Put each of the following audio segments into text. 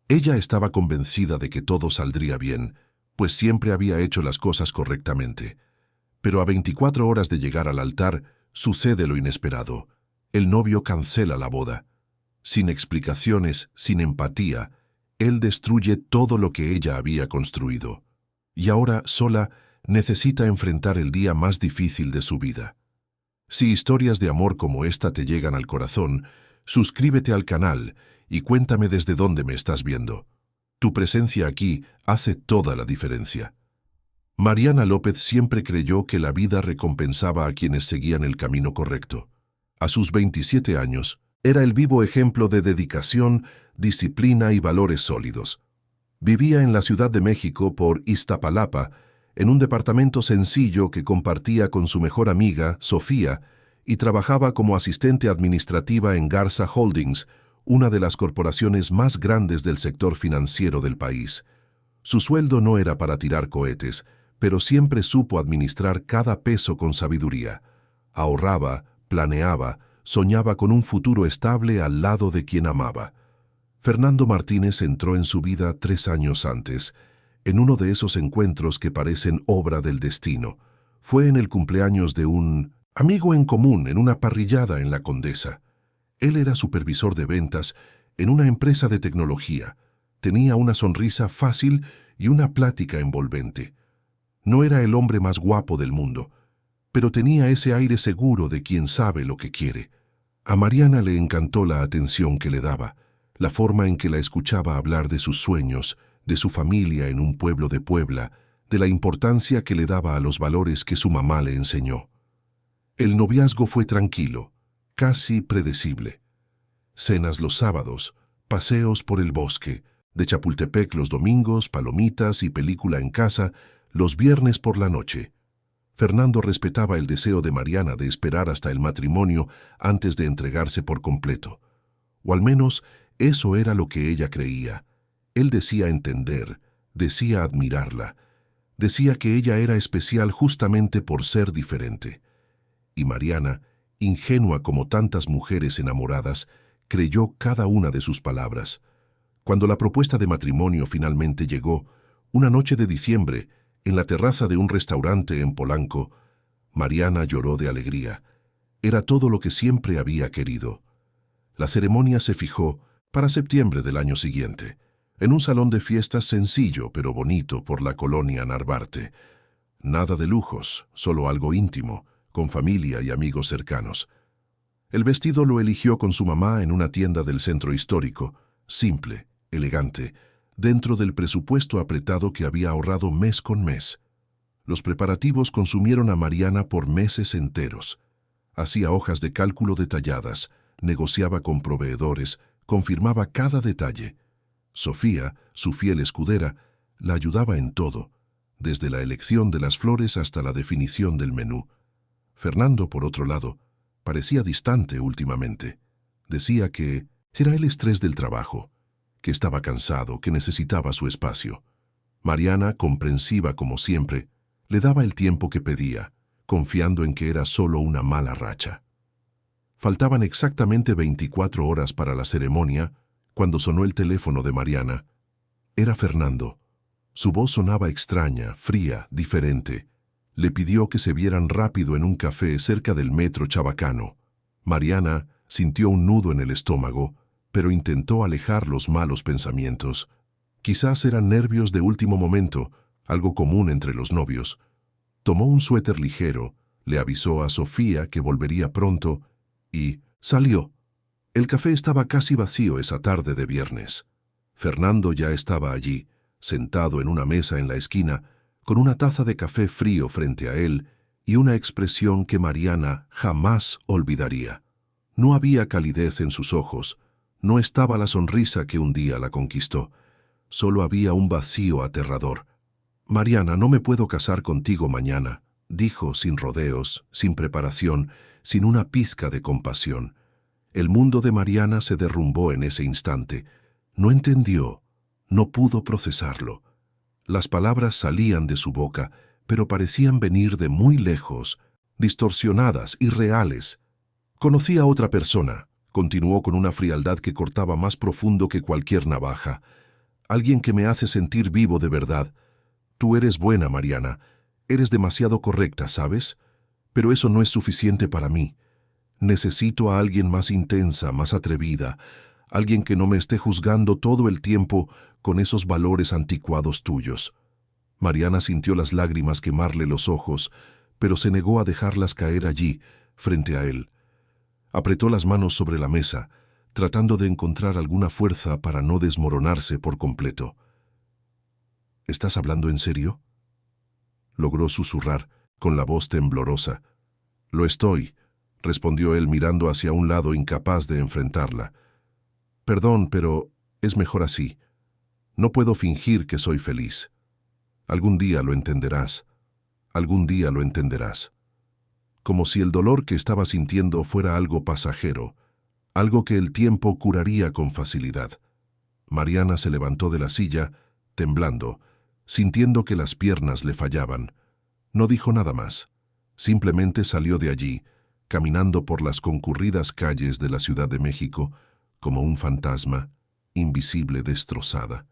Ella estaba convencida de que todo saldría bien, pues siempre había hecho las cosas correctamente. Pero a 24 horas de llegar al altar, sucede lo inesperado. El novio cancela la boda. Sin explicaciones, sin empatía, él destruye todo lo que ella había construido. Y ahora, sola, necesita enfrentar el día más difícil de su vida. Si historias de amor como esta te llegan al corazón, suscríbete al canal y cuéntame desde dónde me estás viendo. Tu presencia aquí hace toda la diferencia. Mariana López siempre creyó que la vida recompensaba a quienes seguían el camino correcto. A sus 27 años, era el vivo ejemplo de dedicación, disciplina y valores sólidos. Vivía en la Ciudad de México por Iztapalapa, en un departamento sencillo que compartía con su mejor amiga, Sofía, y trabajaba como asistente administrativa en Garza Holdings, una de las corporaciones más grandes del sector financiero del país. Su sueldo no era para tirar cohetes, pero siempre supo administrar cada peso con sabiduría. Ahorraba, planeaba, soñaba con un futuro estable al lado de quien amaba. Fernando Martínez entró en su vida 3 años antes, en uno de esos encuentros que parecen obra del destino. Fue en el cumpleaños de un amigo en común en una parrillada en La Condesa. Él era supervisor de ventas en una empresa de tecnología. Tenía una sonrisa fácil y una plática envolvente. No era el hombre más guapo del mundo, pero tenía ese aire seguro de quien sabe lo que quiere. A Mariana le encantó la atención que le daba, la forma en que la escuchaba hablar de sus sueños, de su familia en un pueblo de Puebla, de la importancia que le daba a los valores que su mamá le enseñó. El noviazgo fue tranquilo, casi predecible. Cenas los sábados, paseos por el bosque, de Chapultepec los domingos, palomitas y película en casa, los viernes por la noche. Fernando respetaba el deseo de Mariana de esperar hasta el matrimonio antes de entregarse por completo. O al menos eso era lo que ella creía. Él decía entender, decía admirarla, decía que ella era especial justamente por ser diferente. Y Mariana, ingenua como tantas mujeres enamoradas, creyó cada una de sus palabras. Cuando la propuesta de matrimonio finalmente llegó, una noche de diciembre, en la terraza de un restaurante en Polanco, Mariana lloró de alegría. Era todo lo que siempre había querido. La ceremonia se fijó para septiembre del año siguiente, en un salón de fiestas sencillo pero bonito por la colonia Narvarte. Nada de lujos, solo algo íntimo, con familia y amigos cercanos. El vestido lo eligió con su mamá en una tienda del centro histórico, simple, elegante, dentro del presupuesto apretado que había ahorrado mes con mes. Los preparativos consumieron a Mariana por meses enteros. Hacía hojas de cálculo detalladas, negociaba con proveedores, confirmaba cada detalle. Sofía, su fiel escudera, la ayudaba en todo, desde la elección de las flores hasta la definición del menú. Fernando, por otro lado, parecía distante últimamente. Decía que era el estrés del trabajo, que estaba cansado, que necesitaba su espacio. Mariana, comprensiva como siempre, le daba el tiempo que pedía, confiando en que era solo una mala racha. Faltaban exactamente 24 horas para la ceremonia cuando sonó el teléfono de Mariana. Era Fernando. Su voz sonaba extraña, fría, diferente. Le pidió que se vieran rápido en un café cerca del metro Chabacano. Mariana sintió un nudo en el estómago, pero intentó alejar los malos pensamientos. Quizás eran nervios de último momento, algo común entre los novios. Tomó un suéter ligero, le avisó a Sofía que volvería pronto y salió. El café estaba casi vacío esa tarde de viernes. Fernando ya estaba allí, sentado en una mesa en la esquina, con una taza de café frío frente a él y una expresión que Mariana jamás olvidaría. No había calidez en sus ojos, no estaba la sonrisa que un día la conquistó. Solo había un vacío aterrador. «Mariana, no me puedo casar contigo mañana», dijo sin rodeos, sin preparación, sin una pizca de compasión. El mundo de Mariana se derrumbó en ese instante. No entendió, no pudo procesarlo. Las palabras salían de su boca, pero parecían venir de muy lejos, distorsionadas, irreales. «Conocí a otra persona», continuó con una frialdad que cortaba más profundo que cualquier navaja. alguien que me hace sentir vivo de verdad. Tú eres buena, Mariana. Eres demasiado correcta, ¿sabes? Pero eso no es suficiente para mí. Necesito a alguien más intensa, más atrevida, alguien que no me esté juzgando todo el tiempo con esos valores anticuados tuyos. Mariana sintió las lágrimas quemarle los ojos, pero se negó a dejarlas caer allí, frente a él. Apretó las manos sobre la mesa, tratando de encontrar alguna fuerza para no desmoronarse por completo. ¿Estás hablando en serio?, logró susurrar, con la voz temblorosa. Lo estoy, respondió él mirando hacia un lado, incapaz de enfrentarla. Perdón, pero es mejor así. No puedo fingir que soy feliz. Algún día lo entenderás. Algún día lo entenderás. Como si el dolor que estaba sintiendo fuera algo pasajero, algo que el tiempo curaría con facilidad. Mariana se levantó de la silla, temblando, sintiendo que las piernas le fallaban. No dijo nada más. Simplemente salió de allí, caminando por las concurridas calles de la Ciudad de México, como un fantasma, invisible, destrozada.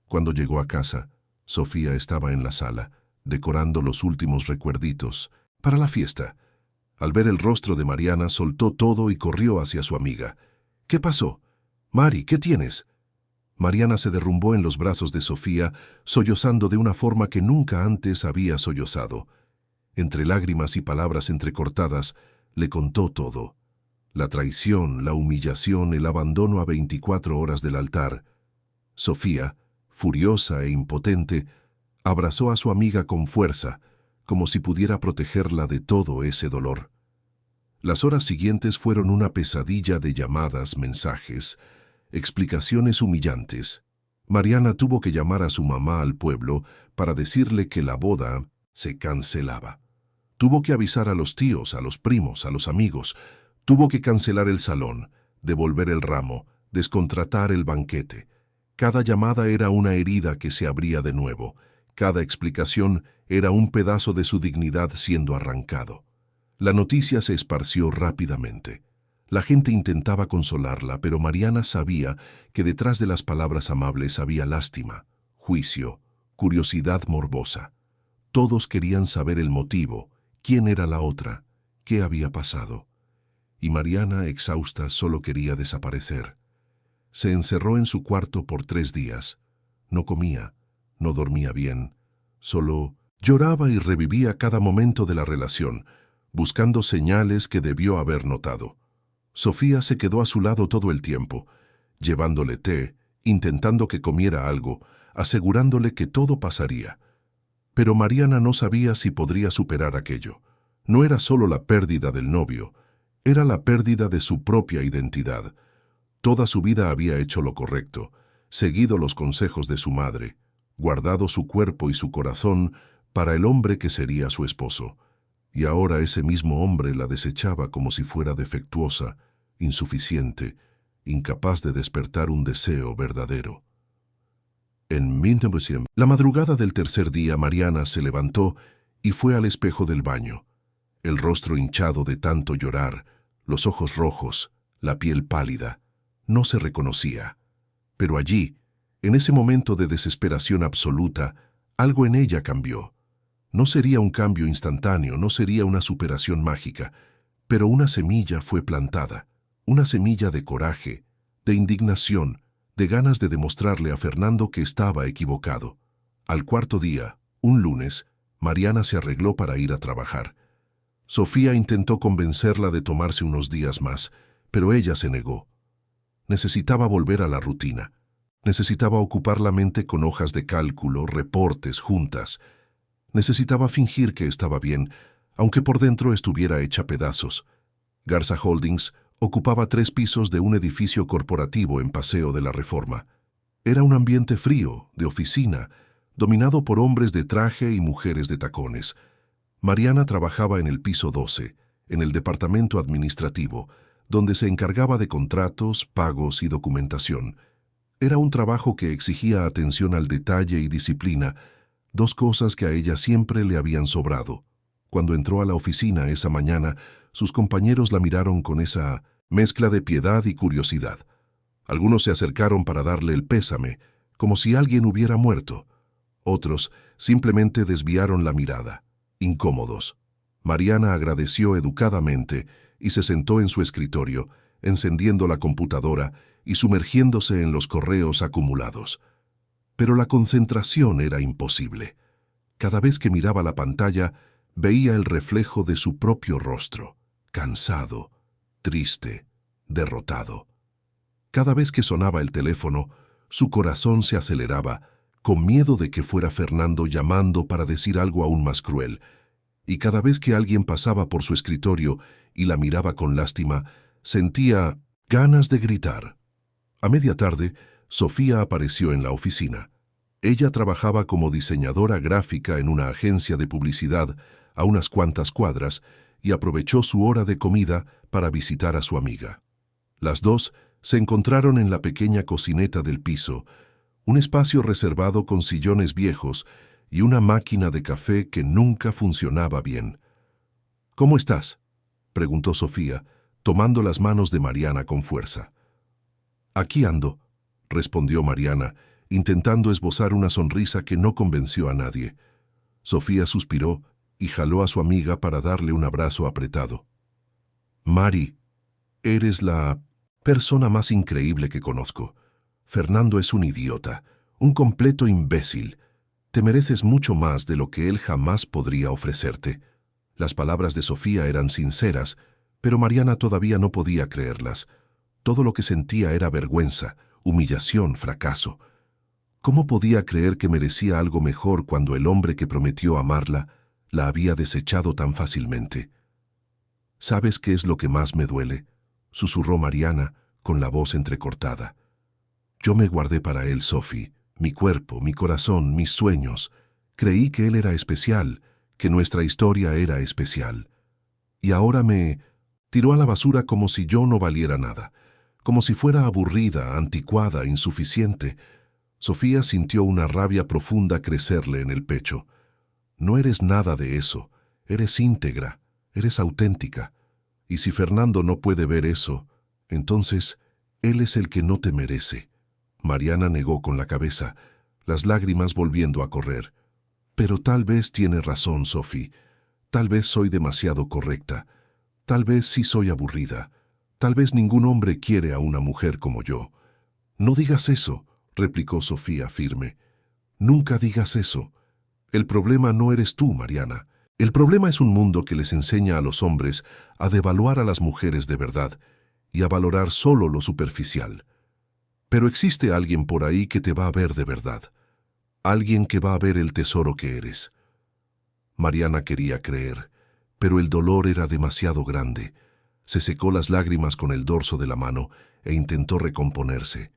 Cuando llegó a casa, Sofía estaba en la sala, decorando los últimos recuerditos para la fiesta. Al ver el rostro de Mariana, soltó todo y corrió hacia su amiga. ¿Qué pasó? Mari, ¿qué tienes? Mariana se derrumbó en los brazos de Sofía, sollozando de una forma que nunca antes había sollozado. Entre lágrimas y palabras entrecortadas, le contó todo. La traición, la humillación, el abandono a 24 horas del altar. Sofía, furiosa e impotente, abrazó a su amiga con fuerza, como si pudiera protegerla de todo ese dolor. Las horas siguientes fueron una pesadilla de llamadas, mensajes, explicaciones humillantes. Mariana tuvo que llamar a su mamá al pueblo para decirle que la boda se cancelaba. Tuvo que avisar a los tíos, a los primos, a los amigos. Tuvo que cancelar el salón, devolver el ramo, descontratar el banquete. Cada llamada era una herida que se abría de nuevo. Cada explicación era un pedazo de su dignidad siendo arrancado. La noticia se esparció rápidamente. La gente intentaba consolarla, pero Mariana sabía que detrás de las palabras amables había lástima, juicio, curiosidad morbosa. Todos querían saber el motivo, quién era la otra, qué había pasado. Y Mariana, exhausta, solo quería desaparecer. Se encerró en su cuarto por 3 días. No comía, no dormía bien, solo lloraba y revivía cada momento de la relación, buscando señales que debió haber notado. Sofía se quedó a su lado todo el tiempo, llevándole té, intentando que comiera algo, asegurándole que todo pasaría. Pero Mariana no sabía si podría superar aquello. No era solo la pérdida del novio, era la pérdida de su propia identidad. Toda su vida había hecho lo correcto, seguido los consejos de su madre, guardado su cuerpo y su corazón para el hombre que sería su esposo. Y ahora ese mismo hombre la desechaba como si fuera defectuosa, insuficiente, incapaz de despertar un deseo verdadero. En 1900, la madrugada del tercer día, Mariana se levantó y fue al espejo del baño. El rostro hinchado de tanto llorar, los ojos rojos, la piel pálida, no se reconocía. Pero allí, en ese momento de desesperación absoluta, algo en ella cambió. No sería un cambio instantáneo, no sería una superación mágica, pero una semilla fue plantada, una semilla de coraje, de indignación, de ganas de demostrarle a Fernando que estaba equivocado. Al cuarto día, un lunes, Mariana se arregló para ir a trabajar. Sofía intentó convencerla de tomarse unos días más, pero ella se negó. Necesitaba volver a la rutina. Necesitaba ocupar la mente con hojas de cálculo, reportes, juntas. Necesitaba fingir que estaba bien, aunque por dentro estuviera hecha pedazos. Garza Holdings ocupaba 3 pisos de un edificio corporativo en Paseo de la Reforma. Era un ambiente frío, de oficina, dominado por hombres de traje y mujeres de tacones. Mariana trabajaba en el piso 12, en el departamento administrativo, donde se encargaba de contratos, pagos y documentación. Era un trabajo que exigía atención al detalle y disciplina, 2 cosas que a ella siempre le habían sobrado. Cuando entró a la oficina esa mañana, sus compañeros la miraron con esa mezcla de piedad y curiosidad. Algunos se acercaron para darle el pésame, como si alguien hubiera muerto. Otros simplemente desviaron la mirada, incómodos. Mariana agradeció educadamente y se sentó en su escritorio, encendiendo la computadora y sumergiéndose en los correos acumulados. Pero la concentración era imposible. Cada vez que miraba la pantalla, veía el reflejo de su propio rostro, cansado, triste, derrotado. Cada vez que sonaba el teléfono, su corazón se aceleraba, con miedo de que fuera Fernando llamando para decir algo aún más cruel, y cada vez que alguien pasaba por su escritorio y la miraba con lástima, sentía ganas de gritar. A media tarde, Sofía apareció en la oficina. Ella trabajaba como diseñadora gráfica en una agencia de publicidad a unas cuantas cuadras y aprovechó su hora de comida para visitar a su amiga. Las dos se encontraron en la pequeña cocineta del piso, un espacio reservado con sillones viejos y una máquina de café que nunca funcionaba bien. «¿Cómo estás?», preguntó Sofía, tomando las manos de Mariana con fuerza. «Aquí ando», respondió Mariana, intentando esbozar una sonrisa que no convenció a nadie. Sofía suspiró y jaló a su amiga para darle un abrazo apretado. «Mari, eres la persona más increíble que conozco. Fernando es un idiota, un completo imbécil. Te mereces mucho más de lo que él jamás podría ofrecerte». Las palabras de Sofía eran sinceras, pero Mariana todavía no podía creerlas. Todo lo que sentía era vergüenza, humillación, fracaso. ¿Cómo podía creer que merecía algo mejor cuando el hombre que prometió amarla la había desechado tan fácilmente? «¿Sabes qué es lo que más me duele?», susurró Mariana con la voz entrecortada. «Yo me guardé para él, Sophie, mi cuerpo, mi corazón, mis sueños. Creí que él era especial, que nuestra historia era especial. Y ahora me tiró a la basura como si yo no valiera nada, como si fuera aburrida, anticuada, insuficiente». Sofía sintió una rabia profunda crecerle en el pecho. «No eres nada de eso. Eres íntegra, eres auténtica. Y si Fernando no puede ver eso, entonces él es el que no te merece». Mariana negó con la cabeza, las lágrimas volviendo a correr. «Pero tal vez tiene razón, Sophie. Tal vez soy demasiado correcta. Tal vez sí soy aburrida. Tal vez ningún hombre quiere a una mujer como yo». «No digas eso», replicó Sofía firme. «Nunca digas eso. El problema no eres tú, Mariana. El problema es un mundo que les enseña a los hombres a devaluar a las mujeres de verdad y a valorar solo lo superficial. Pero existe alguien por ahí que te va a ver de verdad. Alguien que va a ver el tesoro que eres». Mariana quería creer, pero el dolor era demasiado grande. Se secó las lágrimas con el dorso de la mano e intentó recomponerse.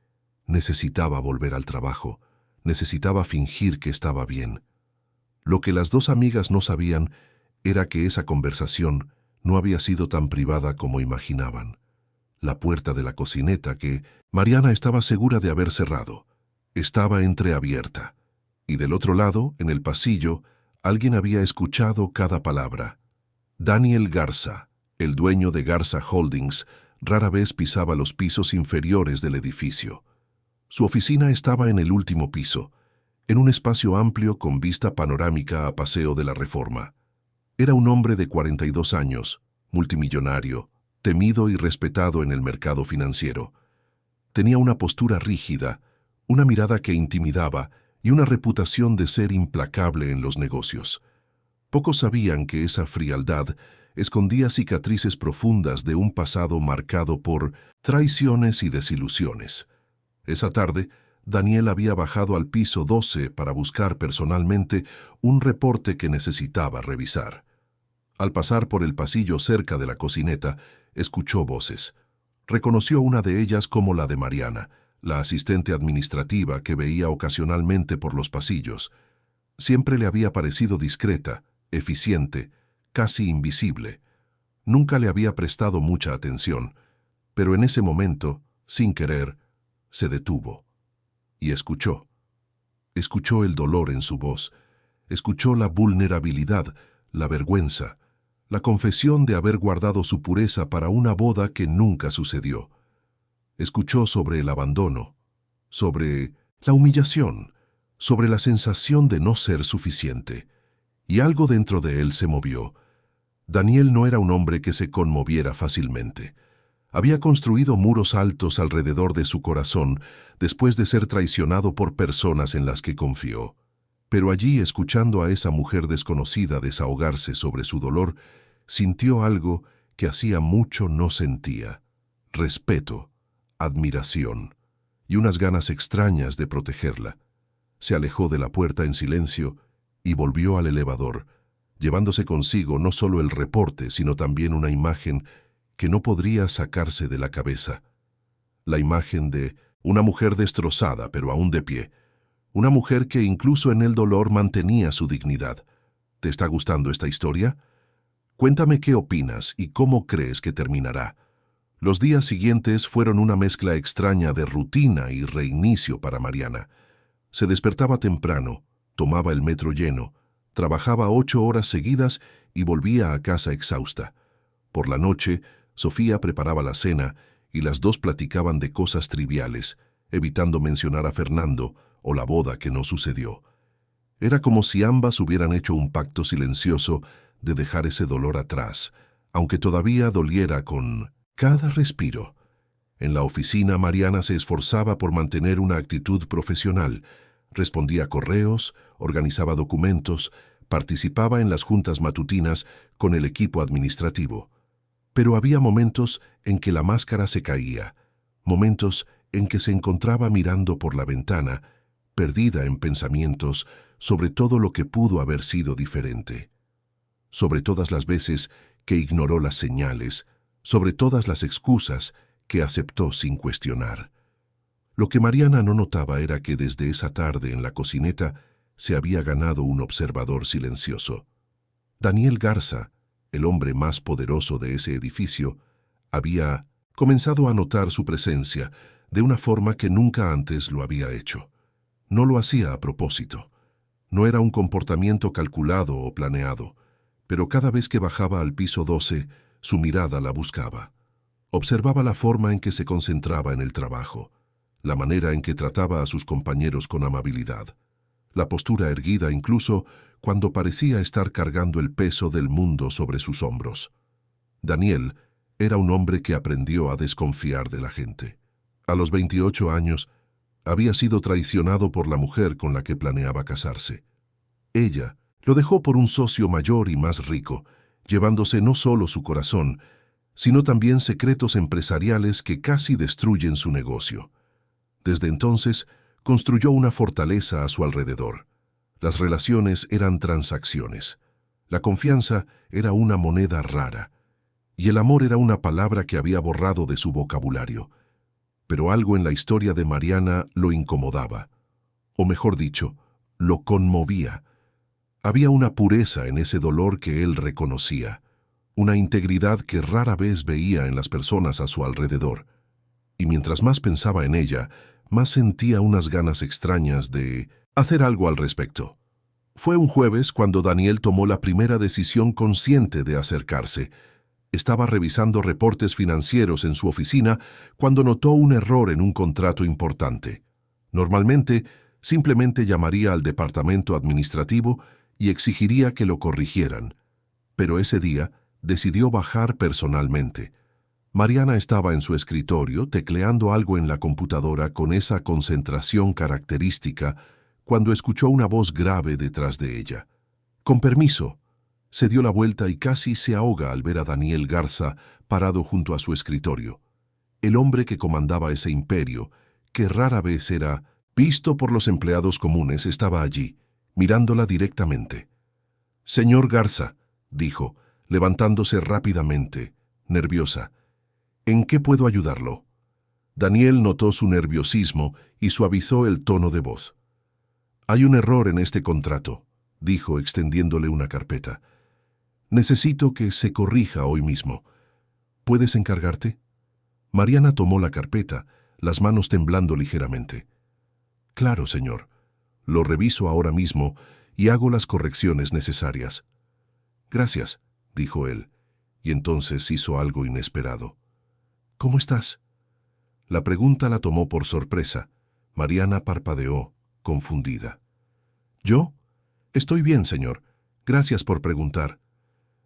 Necesitaba volver al trabajo, necesitaba fingir que estaba bien. Lo que las dos amigas no sabían era que esa conversación no había sido tan privada como imaginaban. La puerta de la cocineta, que Mariana estaba segura de haber cerrado, estaba entreabierta, y del otro lado, en el pasillo, alguien había escuchado cada palabra. Daniel Garza, el dueño de Garza Holdings, rara vez pisaba los pisos inferiores del edificio. Su oficina estaba en el último piso, en un espacio amplio con vista panorámica a Paseo de la Reforma. Era un hombre de 42 años, multimillonario, temido y respetado en el mercado financiero. Tenía una postura rígida, una mirada que intimidaba y una reputación de ser implacable en los negocios. Pocos sabían que esa frialdad escondía cicatrices profundas de un pasado marcado por traiciones y desilusiones. Esa tarde, Daniel había bajado al piso 12 para buscar personalmente un reporte que necesitaba revisar. Al pasar por el pasillo cerca de la cocineta, escuchó voces. Reconoció una de ellas como la de Mariana, la asistente administrativa que veía ocasionalmente por los pasillos. Siempre le había parecido discreta, eficiente, casi invisible. Nunca le había prestado mucha atención, pero en ese momento, sin querer, se detuvo y escuchó. Escuchó el dolor en su voz, escuchó la vulnerabilidad, la vergüenza, la confesión de haber guardado su pureza para una boda que nunca sucedió. Escuchó sobre el abandono, sobre la humillación, sobre la sensación de no ser suficiente. Y algo dentro de él se movió. Daniel no era un hombre que se conmoviera fácilmente. Había construido muros altos alrededor de su corazón después de ser traicionado por personas en las que confió. Pero allí, escuchando a esa mujer desconocida desahogarse sobre su dolor, sintió algo que hacía mucho no sentía: respeto, admiración y unas ganas extrañas de protegerla. Se alejó de la puerta en silencio y volvió al elevador, llevándose consigo no solo el reporte, sino también una imagen que no podría sacarse de la cabeza. La imagen de una mujer destrozada, pero aún de pie. Una mujer que incluso en el dolor mantenía su dignidad. ¿Te está gustando esta historia? Cuéntame qué opinas y cómo crees que terminará. Los días siguientes fueron una mezcla extraña de rutina y reinicio para Mariana. Se despertaba temprano, tomaba el metro lleno, trabajaba 8 horas seguidas y volvía a casa exhausta. Por la noche, Sofía preparaba la cena y las dos platicaban de cosas triviales, evitando mencionar a Fernando o la boda que no sucedió. Era como si ambas hubieran hecho un pacto silencioso de dejar ese dolor atrás, aunque todavía doliera con cada respiro. En la oficina, Mariana se esforzaba por mantener una actitud profesional. Respondía correos, organizaba documentos, participaba en las juntas matutinas con el equipo administrativo. Pero había momentos en que la máscara se caía, momentos en que se encontraba mirando por la ventana, perdida en pensamientos sobre todo lo que pudo haber sido diferente. Sobre todas las veces que ignoró las señales, sobre todas las excusas que aceptó sin cuestionar. Lo que Mariana no notaba era que desde esa tarde en la cocineta se había ganado un observador silencioso. Daniel Garza, el hombre más poderoso de ese edificio, había comenzado a notar su presencia de una forma que nunca antes lo había hecho. No lo hacía a propósito. No era un comportamiento calculado o planeado, pero cada vez que bajaba al piso 12, su mirada la buscaba. Observaba la forma en que se concentraba en el trabajo, la manera en que trataba a sus compañeros con amabilidad, la postura erguida incluso cuando parecía estar cargando el peso del mundo sobre sus hombros. Daniel era un hombre que aprendió a desconfiar de la gente. A los 28 años, había sido traicionado por la mujer con la que planeaba casarse. Ella lo dejó por un socio mayor y más rico, llevándose no solo su corazón, sino también secretos empresariales que casi destruyen su negocio. Desde entonces, construyó una fortaleza a su alrededor. Las relaciones eran transacciones. La confianza era una moneda rara. Y el amor era una palabra que había borrado de su vocabulario. Pero algo en la historia de Mariana lo incomodaba. O mejor dicho, lo conmovía. Había una pureza en ese dolor que él reconocía. Una integridad que rara vez veía en las personas a su alrededor. Y mientras más pensaba en ella, más sentía unas ganas extrañas de hacer algo al respecto. Fue un jueves cuando Daniel tomó la primera decisión consciente de acercarse. Estaba revisando reportes financieros en su oficina cuando notó un error en un contrato importante. Normalmente, simplemente llamaría al departamento administrativo y exigiría que lo corrigieran. Pero ese día decidió bajar personalmente. Mariana estaba en su escritorio tecleando algo en la computadora con esa concentración característica cuando escuchó una voz grave detrás de ella. «Con permiso». Se dio la vuelta y casi se ahoga al ver a Daniel Garza parado junto a su escritorio. El hombre que comandaba ese imperio, que rara vez era visto por los empleados comunes, estaba allí, mirándola directamente. «Señor Garza», dijo, levantándose rápidamente, nerviosa. «¿En qué puedo ayudarlo?» Daniel notó su nerviosismo y suavizó el tono de voz. «Hay un error en este contrato», dijo extendiéndole una carpeta. «Necesito que se corrija hoy mismo. ¿Puedes encargarte?» Mariana tomó la carpeta, las manos temblando ligeramente. «Claro, señor. Lo reviso ahora mismo y hago las correcciones necesarias». «Gracias», dijo él, y entonces hizo algo inesperado. «¿Cómo estás?» La pregunta la tomó por sorpresa, Mariana parpadeó, confundida. ¿Yo? Estoy bien, señor. Gracias por preguntar.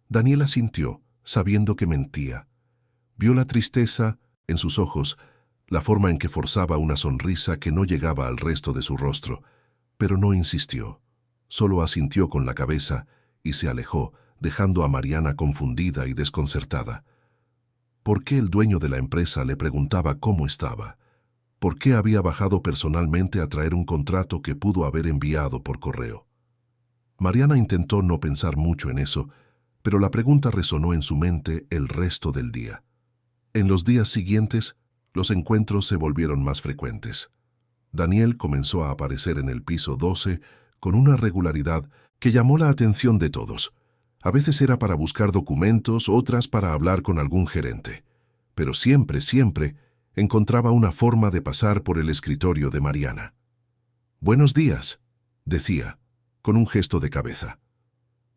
Daniel asintió, sabiendo que mentía. Vio la tristeza en sus ojos, la forma en que forzaba una sonrisa que no llegaba al resto de su rostro, pero no insistió. Solo asintió con la cabeza y se alejó, dejando a Mariana confundida y desconcertada. ¿Por qué el dueño de la empresa le preguntaba cómo estaba? ¿Por qué había bajado personalmente a traer un contrato que pudo haber enviado por correo? Mariana intentó no pensar mucho en eso, pero la pregunta resonó en su mente el resto del día. En los días siguientes, los encuentros se volvieron más frecuentes. Daniel comenzó a aparecer en el piso 12 con una regularidad que llamó la atención de todos. A veces era para buscar documentos, otras para hablar con algún gerente. Pero siempre, encontraba una forma de pasar por el escritorio de Mariana. «Buenos días», decía, con un gesto de cabeza.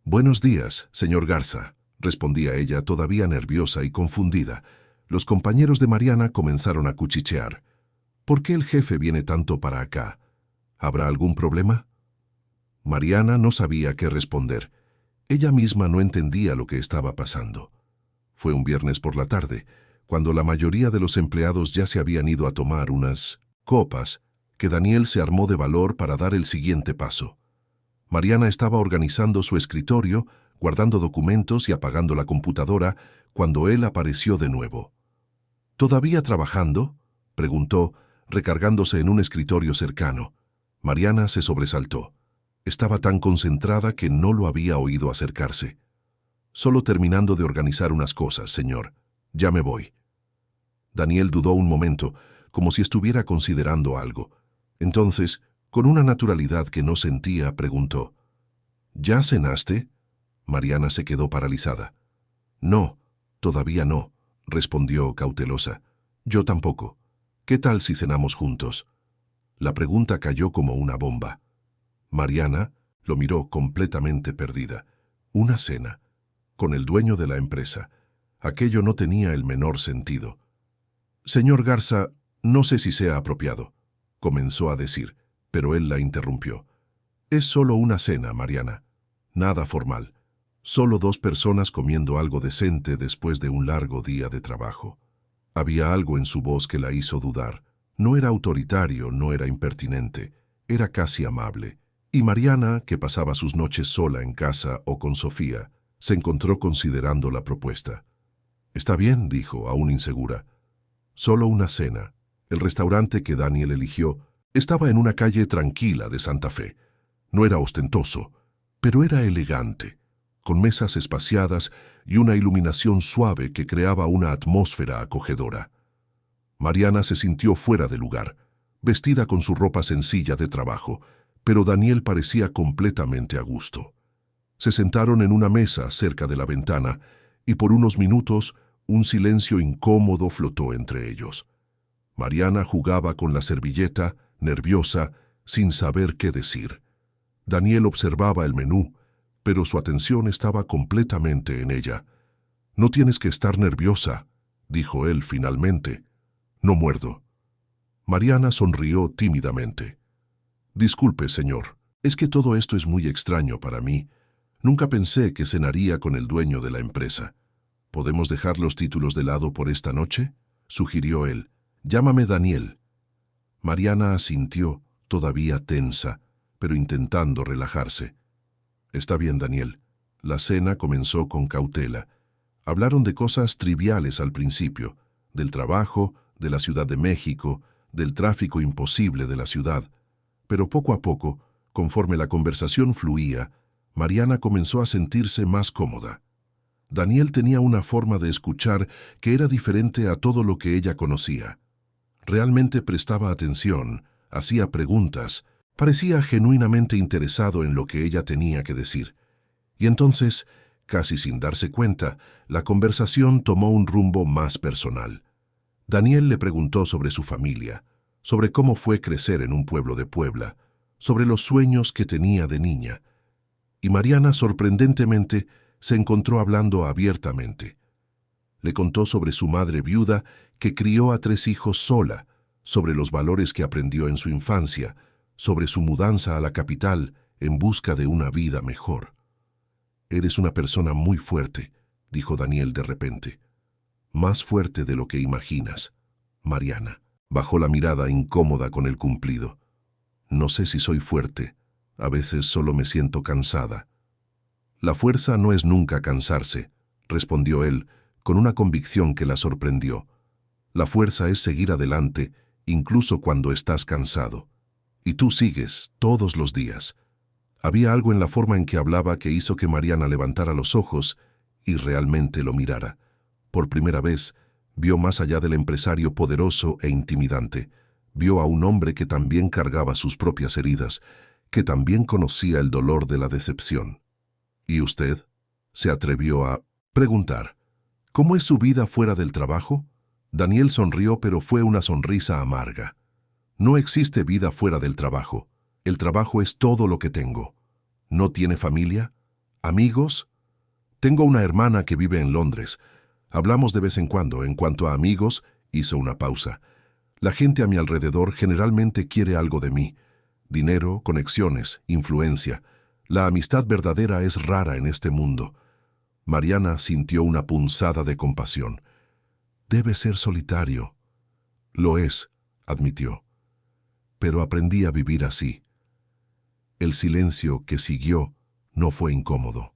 «Buenos días, señor Garza», respondía ella todavía nerviosa y confundida. Los compañeros de Mariana comenzaron a cuchichear. «¿Por qué el jefe viene tanto para acá? ¿Habrá algún problema?» Mariana no sabía qué responder. Ella misma no entendía lo que estaba pasando. Fue un viernes por la tarde, cuando la mayoría de los empleados ya se habían ido a tomar unas copas, que Daniel se armó de valor para dar el siguiente paso. Mariana estaba organizando su escritorio, guardando documentos y apagando la computadora, cuando él apareció de nuevo. «¿Todavía trabajando?», preguntó, recargándose en un escritorio cercano. Mariana se sobresaltó. Estaba tan concentrada que no lo había oído acercarse. «Solo terminando de organizar unas cosas, señor. Ya me voy». Daniel dudó un momento, como si estuviera considerando algo. Entonces, con una naturalidad que no sentía, preguntó: «¿Ya cenaste?». Mariana se quedó paralizada. «No, todavía no», respondió cautelosa. «Yo tampoco. ¿Qué tal si cenamos juntos?». La pregunta cayó como una bomba. Mariana lo miró completamente perdida. Una cena, con el dueño de la empresa. Aquello no tenía el menor sentido. «Señor Garza, no sé si sea apropiado», comenzó a decir, pero él la interrumpió. «Es solo una cena, Mariana. Nada formal. Solo dos personas comiendo algo decente después de un largo día de trabajo». Había algo en su voz que la hizo dudar. No era autoritario, no era impertinente, era casi amable. Y Mariana, que pasaba sus noches sola en casa o con Sofía, se encontró considerando la propuesta. «Está bien», dijo, aún insegura. «Solo una cena». El restaurante que Daniel eligió estaba en una calle tranquila de Santa Fe. No era ostentoso, pero era elegante, con mesas espaciadas y una iluminación suave que creaba una atmósfera acogedora. Mariana se sintió fuera de lugar, vestida con su ropa sencilla de trabajo, pero Daniel parecía completamente a gusto. Se sentaron en una mesa cerca de la ventana y por unos minutos un silencio incómodo flotó entre ellos. Mariana jugaba con la servilleta, nerviosa, sin saber qué decir. Daniel observaba el menú, pero su atención estaba completamente en ella. «No tienes que estar nerviosa», dijo él finalmente. «No muerdo». Mariana sonrió tímidamente. «Disculpe, señor, es que todo esto es muy extraño para mí. Nunca pensé que cenaría con el dueño de la empresa. ¿Podemos dejar los títulos de lado por esta noche?», sugirió él. «Llámame Daniel». Mariana asintió, todavía tensa, pero intentando relajarse. «Está bien, Daniel». La cena comenzó con cautela. Hablaron de cosas triviales al principio, del trabajo, de la Ciudad de México, del tráfico imposible de la ciudad. Pero poco a poco, conforme la conversación fluía, Mariana comenzó a sentirse más cómoda. Daniel tenía una forma de escuchar que era diferente a todo lo que ella conocía. Realmente prestaba atención, hacía preguntas, parecía genuinamente interesado en lo que ella tenía que decir. Y entonces, casi sin darse cuenta, la conversación tomó un rumbo más personal. Daniel le preguntó sobre su familia, sobre cómo fue crecer en un pueblo de Puebla, sobre los sueños que tenía de niña. Y Mariana, sorprendentemente, se encontró hablando abiertamente. Le contó sobre su madre viuda que crió a 3 hijos sola, sobre los valores que aprendió en su infancia, sobre su mudanza a la capital en busca de una vida mejor. «Eres una persona muy fuerte», dijo Daniel de repente. «Más fuerte de lo que imaginas». Mariana bajó la mirada incómoda con el cumplido. «No sé si soy fuerte. A veces solo me siento cansada». «La fuerza no es nunca cansarse», respondió él, con una convicción que la sorprendió. «La fuerza es seguir adelante, incluso cuando estás cansado. Y tú sigues, todos los días». Había algo en la forma en que hablaba que hizo que Mariana levantara los ojos y realmente lo mirara. Por primera vez, vio más allá del empresario poderoso e intimidante. Vio a un hombre que también cargaba sus propias heridas, que también conocía el dolor de la decepción. «¿Y usted?», se atrevió a preguntar. «¿Cómo es su vida fuera del trabajo?». Daniel sonrió, pero fue una sonrisa amarga. «No existe vida fuera del trabajo. El trabajo es todo lo que tengo». «¿No tiene familia? ¿Amigos?». «Tengo una hermana que vive en Londres. Hablamos de vez en cuando. En cuanto a amigos», hizo una pausa. «La gente a mi alrededor generalmente quiere algo de mí. Dinero, conexiones, influencia. La amistad verdadera es rara en este mundo». Mariana sintió una punzada de compasión. «Debe ser solitario». «Lo es», admitió. «Pero aprendí a vivir así». El silencio que siguió no fue incómodo.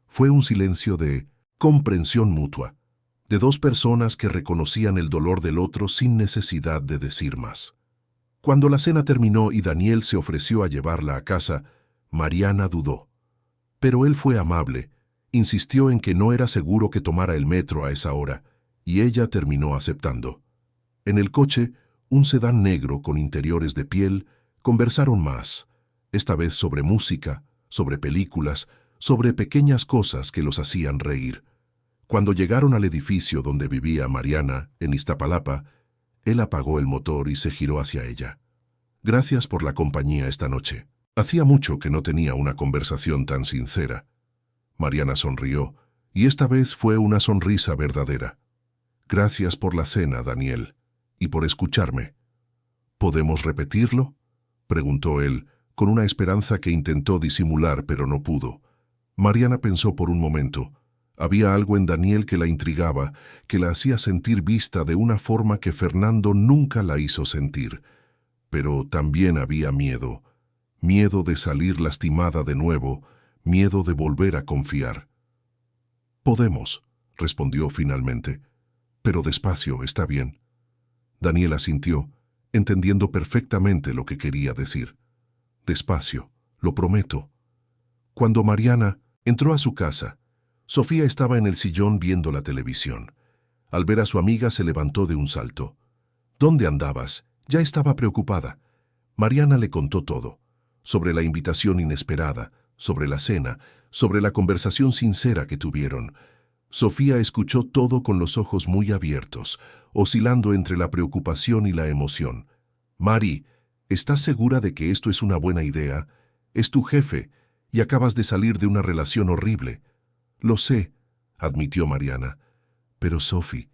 Fue un silencio de comprensión mutua, de dos personas que reconocían el dolor del otro sin necesidad de decir más. Cuando la cena terminó y Daniel se ofreció a llevarla a casa, Mariana dudó. Pero él fue amable, insistió en que no era seguro que tomara el metro a esa hora, y ella terminó aceptando. En el coche, un sedán negro con interiores de piel, conversaron más, esta vez sobre música, sobre películas, sobre pequeñas cosas que los hacían reír. Cuando llegaron al edificio donde vivía Mariana, en Iztapalapa, él apagó el motor y se giró hacia ella. «Gracias por la compañía esta noche. Hacía mucho que no tenía una conversación tan sincera». Mariana sonrió, y esta vez fue una sonrisa verdadera. «Gracias por la cena, Daniel, y por escucharme». «¿Podemos repetirlo?», preguntó él, con una esperanza que intentó disimular pero no pudo. Mariana pensó por un momento. Había algo en Daniel que la intrigaba, que la hacía sentir vista de una forma que Fernando nunca la hizo sentir. Pero también había miedo. Miedo de salir lastimada de nuevo, miedo de volver a confiar. «Podemos», respondió finalmente. «Pero despacio, está bien». Daniel asintió, entendiendo perfectamente lo que quería decir. «Despacio, lo prometo». Cuando Mariana entró a su casa, Sofía estaba en el sillón viendo la televisión. Al ver a su amiga se levantó de un salto. «¿Dónde andabas?». Ya estaba preocupada. Mariana le contó todo, sobre la invitación inesperada, sobre la cena, sobre la conversación sincera que tuvieron. Sofía escuchó todo con los ojos muy abiertos, oscilando entre la preocupación y la emoción. «Mari, ¿estás segura de que esto es una buena idea? Es tu jefe, y acabas de salir de una relación horrible». «Lo sé», admitió Mariana. «Pero Sophie,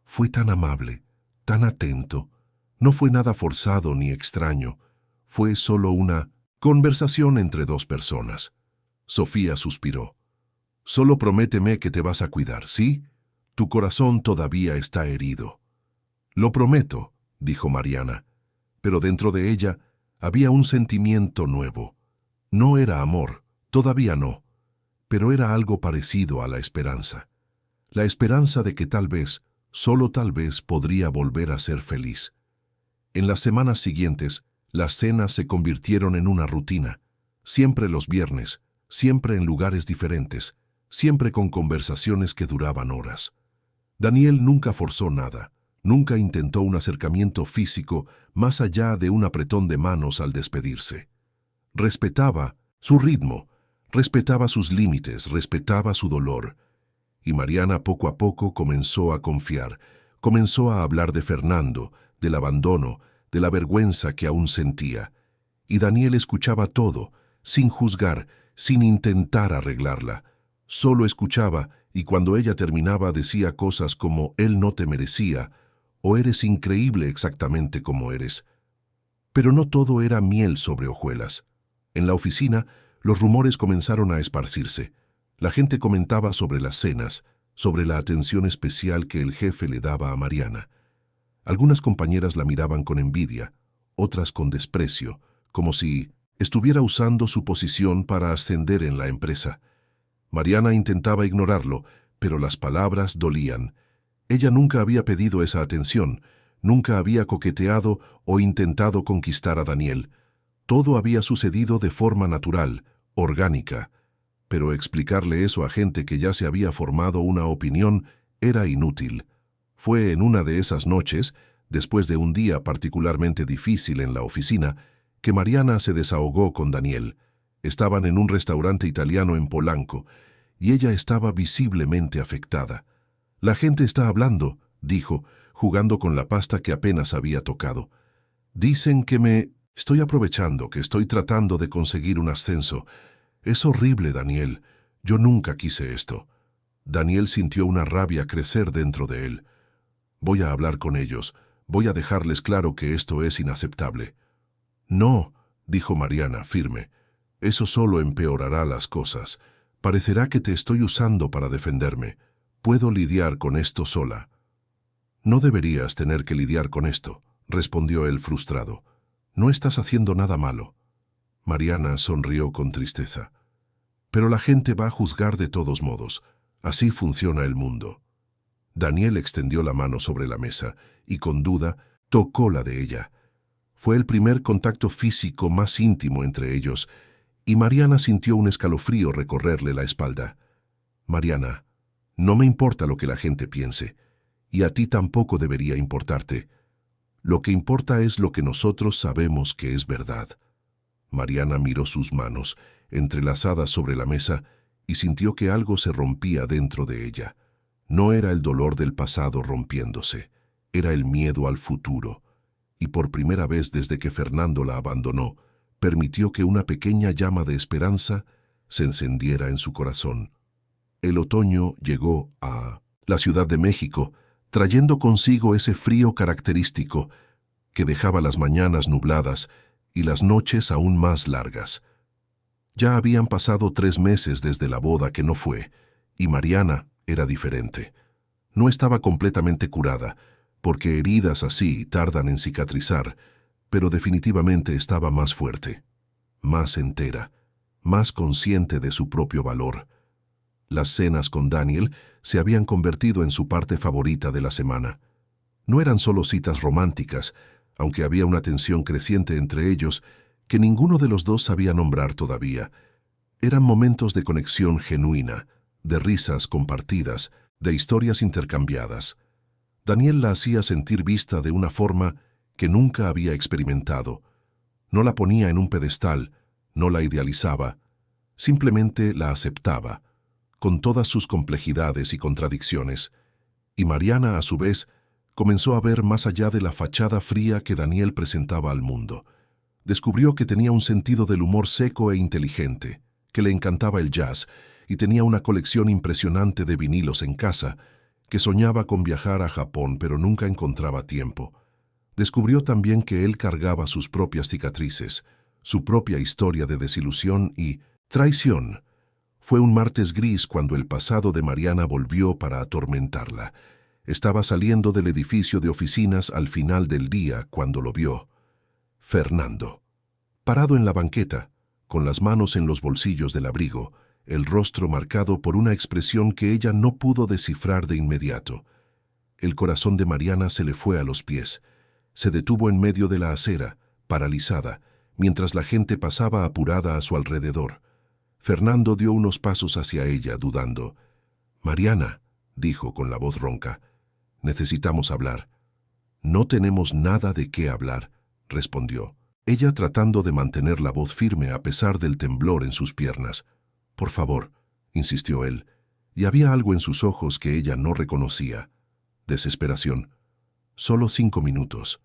fue tan amable, tan atento. No fue nada forzado ni extraño. Fue solo una conversación entre dos personas». Sofía suspiró. «Solo prométeme que te vas a cuidar, ¿sí? Tu corazón todavía está herido». «Lo prometo», dijo Mariana. Pero dentro de ella había un sentimiento nuevo. No era amor, todavía no, pero era algo parecido a la esperanza. La esperanza de que tal vez, solo tal vez, podría volver a ser feliz. En las semanas siguientes, las cenas se convirtieron en una rutina, siempre los viernes, siempre en lugares diferentes, siempre con conversaciones que duraban horas. Daniel nunca forzó nada. Nunca intentó un acercamiento físico más allá de un apretón de manos al despedirse. Respetaba su ritmo, respetaba sus límites, respetaba su dolor. Y Mariana poco a poco comenzó a confiar, comenzó a hablar de Fernando, del abandono, de la vergüenza que aún sentía. Y Daniel escuchaba todo, sin juzgar, sin intentar arreglarla. Solo escuchaba, y cuando ella terminaba decía cosas como «él no te merecía», o eres increíble exactamente como eres. Pero no todo era miel sobre hojuelas. En la oficina, los rumores comenzaron a esparcirse. La gente comentaba sobre las cenas, sobre la atención especial que el jefe le daba a Mariana. Algunas compañeras la miraban con envidia, otras con desprecio, como si estuviera usando su posición para ascender en la empresa. Mariana intentaba ignorarlo, pero las palabras dolían. Ella nunca había pedido esa atención, nunca había coqueteado o intentado conquistar a Daniel. Todo había sucedido de forma natural, orgánica. Pero explicarle eso a gente que ya se había formado una opinión era inútil. Fue en una de esas noches, después de un día particularmente difícil en la oficina, que Mariana se desahogó con Daniel. Estaban en un restaurante italiano en Polanco, y ella estaba visiblemente afectada. «La gente está hablando», dijo, jugando con la pasta que apenas había tocado. «Dicen que me estoy aprovechando, que estoy tratando de conseguir un ascenso. Es horrible, Daniel. Yo nunca quise esto». Daniel sintió una rabia crecer dentro de él. «Voy a hablar con ellos. Voy a dejarles claro que esto es inaceptable». «No», dijo Mariana, firme. «Eso solo empeorará las cosas. Parecerá que te estoy usando para defenderme. Puedo lidiar con esto sola». «No deberías tener que lidiar con esto», respondió él frustrado. «No estás haciendo nada malo». Mariana sonrió con tristeza. «Pero la gente va a juzgar de todos modos. Así funciona el mundo». Daniel extendió la mano sobre la mesa y, con duda, tocó la de ella. Fue el primer contacto físico más íntimo entre ellos, y Mariana sintió un escalofrío recorrerle la espalda. «Mariana, no me importa lo que la gente piense, y a ti tampoco debería importarte. Lo que importa es lo que nosotros sabemos que es verdad». Mariana miró sus manos, entrelazadas sobre la mesa, y sintió que algo se rompía dentro de ella. No era el dolor del pasado rompiéndose, era el miedo al futuro. Y por primera vez desde que Fernando la abandonó, permitió que una pequeña llama de esperanza se encendiera en su corazón. El otoño llegó a la Ciudad de México, trayendo consigo ese frío característico que dejaba las mañanas nubladas y las noches aún más largas. Ya habían pasado 3 meses desde la boda que no fue, y Mariana era diferente. No estaba completamente curada, porque heridas así tardan en cicatrizar, pero definitivamente estaba más fuerte, más entera, más consciente de su propio valor. Las cenas con Daniel se habían convertido en su parte favorita de la semana. No eran solo citas románticas, aunque había una tensión creciente entre ellos que ninguno de los dos sabía nombrar todavía. Eran momentos de conexión genuina, de risas compartidas, de historias intercambiadas. Daniel la hacía sentir vista de una forma que nunca había experimentado. No la ponía en un pedestal, no la idealizaba, simplemente la aceptaba, con todas sus complejidades y contradicciones. Y Mariana, a su vez, comenzó a ver más allá de la fachada fría que Daniel presentaba al mundo. Descubrió que tenía un sentido del humor seco e inteligente, que le encantaba el jazz y tenía una colección impresionante de vinilos en casa, que soñaba con viajar a Japón pero nunca encontraba tiempo. Descubrió también que él cargaba sus propias cicatrices, su propia historia de desilusión y traición. Fue un martes gris cuando el pasado de Mariana volvió para atormentarla. Estaba saliendo del edificio de oficinas al final del día cuando lo vio. Fernando. Parado en la banqueta, con las manos en los bolsillos del abrigo, el rostro marcado por una expresión que ella no pudo descifrar de inmediato. El corazón de Mariana se le fue a los pies. Se detuvo en medio de la acera, paralizada, mientras la gente pasaba apurada a su alrededor. Fernando dio unos pasos hacia ella, dudando. «Mariana», dijo con la voz ronca, «necesitamos hablar». «No tenemos nada de qué hablar», respondió, ella tratando de mantener la voz firme a pesar del temblor en sus piernas. «Por favor», insistió él, y había algo en sus ojos que ella no reconocía. Desesperación. «Solo 5 minutos».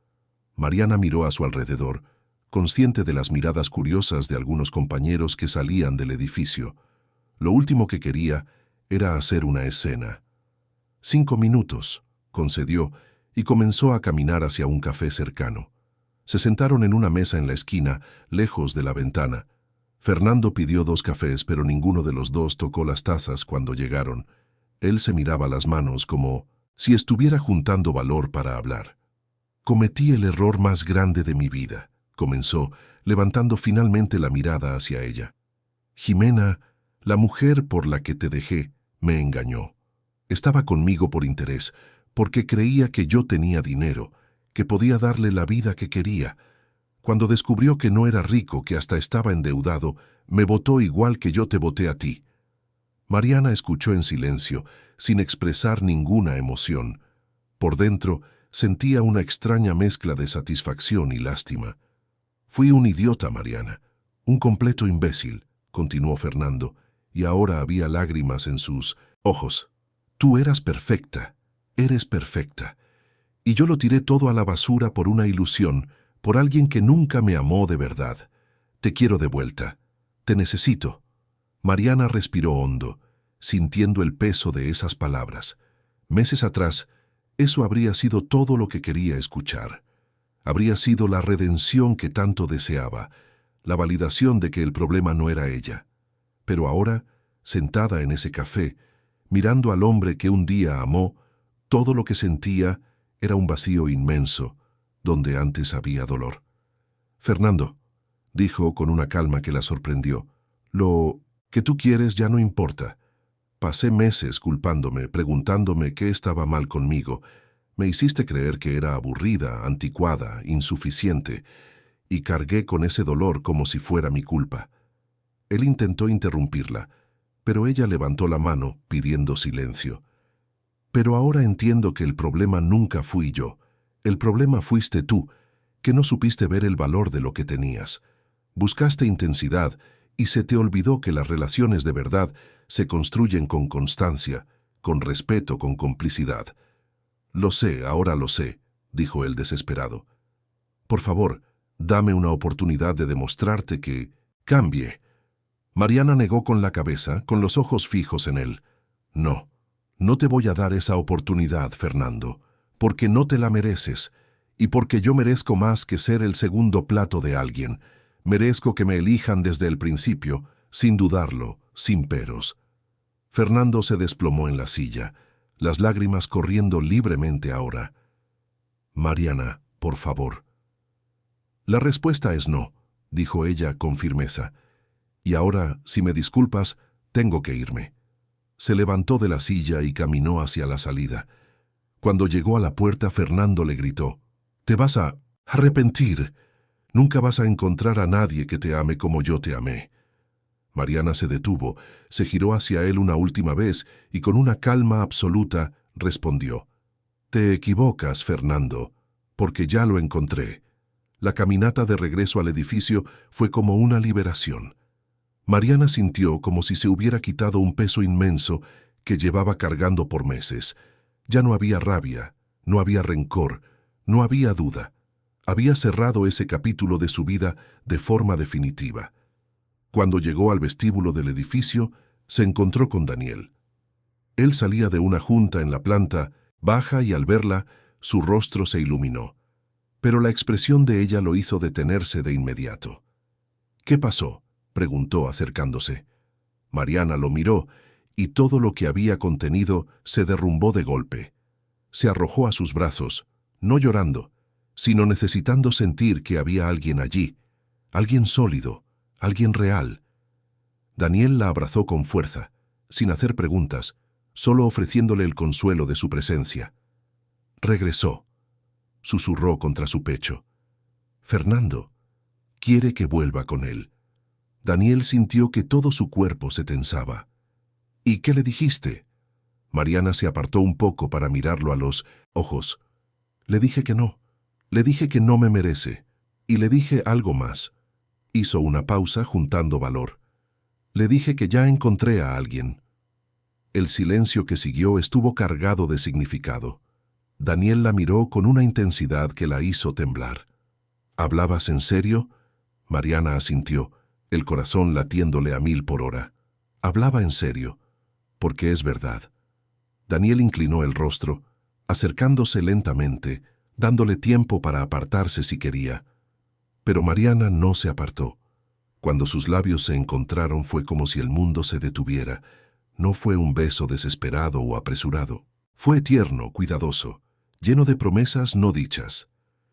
Mariana miró a su alrededor, consciente de las miradas curiosas de algunos compañeros que salían del edificio. Lo último que quería era hacer una escena. 5 minutos, concedió, y comenzó a caminar hacia un café cercano. Se sentaron en una mesa en la esquina, lejos de la ventana. Fernando pidió 2 cafés, pero ninguno de los dos tocó las tazas cuando llegaron. Él se miraba las manos como si estuviera juntando valor para hablar. «Cometí el error más grande de mi vida», comenzó, levantando finalmente la mirada hacia ella. «Jimena, la mujer por la que te dejé, me engañó. Estaba conmigo por interés, porque creía que yo tenía dinero, que podía darle la vida que quería. Cuando descubrió que no era rico, que hasta estaba endeudado, me votó igual que yo te voté a ti». Mariana escuchó en silencio, sin expresar ninguna emoción. Por dentro, sentía una extraña mezcla de satisfacción y lástima. «Fui un idiota, Mariana, un completo imbécil», continuó Fernando, y ahora había lágrimas en sus ojos. «Tú eras perfecta, eres perfecta, y yo lo tiré todo a la basura por una ilusión, por alguien que nunca me amó de verdad. Te quiero de vuelta, te necesito». Mariana respiró hondo, sintiendo el peso de esas palabras. Meses atrás, eso habría sido todo lo que quería escuchar. Habría sido la redención que tanto deseaba, la validación de que el problema no era ella. Pero ahora, sentada en ese café, mirando al hombre que un día amó, todo lo que sentía era un vacío inmenso, donde antes había dolor. «Fernando», dijo con una calma que la sorprendió, «lo que tú quieres ya no importa. Pasé meses culpándome, preguntándome qué estaba mal conmigo. Me hiciste creer que era aburrida, anticuada, insuficiente, y cargué con ese dolor como si fuera mi culpa». Él intentó interrumpirla, pero ella levantó la mano, pidiendo silencio. «Pero ahora entiendo que el problema nunca fui yo. El problema fuiste tú, que no supiste ver el valor de lo que tenías. Buscaste intensidad y se te olvidó que las relaciones de verdad se construyen con constancia, con respeto, con complicidad». «Lo sé, ahora lo sé», dijo él desesperado. «Por favor, dame una oportunidad de demostrarte que cambie». Mariana negó con la cabeza, con los ojos fijos en él. «No, no te voy a dar esa oportunidad, Fernando, porque no te la mereces, y porque yo merezco más que ser el segundo plato de alguien. Merezco que me elijan desde el principio, sin dudarlo, sin peros». Fernando se desplomó en la silla, las lágrimas corriendo libremente ahora. «Mariana, por favor». «La respuesta es no», dijo ella con firmeza. «Y ahora, si me disculpas, tengo que irme». Se levantó de la silla y caminó hacia la salida. Cuando llegó a la puerta, Fernando le gritó: «Te vas a arrepentir. Nunca vas a encontrar a nadie que te ame como yo te amé». Mariana se detuvo, se giró hacia él una última vez y con una calma absoluta respondió: «Te equivocas, Fernando, porque ya lo encontré». La caminata de regreso al edificio fue como una liberación. Mariana sintió como si se hubiera quitado un peso inmenso que llevaba cargando por meses. Ya no había rabia, no había rencor, no había duda. Había cerrado ese capítulo de su vida de forma definitiva. Cuando llegó al vestíbulo del edificio, se encontró con Daniel. Él salía de una junta en la planta baja y al verla, su rostro se iluminó. Pero la expresión de ella lo hizo detenerse de inmediato. «¿Qué pasó?», preguntó acercándose. Mariana lo miró y todo lo que había contenido se derrumbó de golpe. Se arrojó a sus brazos, no llorando, sino necesitando sentir que había alguien allí, alguien sólido, alguien real. Daniel la abrazó con fuerza, sin hacer preguntas, solo ofreciéndole el consuelo de su presencia. «Regresó», susurró contra su pecho. «Fernando quiere que vuelva con él». Daniel sintió que todo su cuerpo se tensaba. «¿Y qué le dijiste?». Mariana se apartó un poco para mirarlo a los ojos. «Le dije que no. Le dije que no me merece. Y le dije algo más». Hizo una pausa juntando valor. «Le dije que ya encontré a alguien». El silencio que siguió estuvo cargado de significado. Daniel la miró con una intensidad que la hizo temblar. «¿Hablabas en serio?». Mariana asintió, el corazón latiéndole a 1000 por hora. Hablaba en serio, porque es verdad. Daniel inclinó el rostro, acercándose lentamente, dándole tiempo para apartarse si quería. Pero Mariana no se apartó. Cuando sus labios se encontraron fue como si el mundo se detuviera. No fue un beso desesperado o apresurado. Fue tierno, cuidadoso, lleno de promesas no dichas.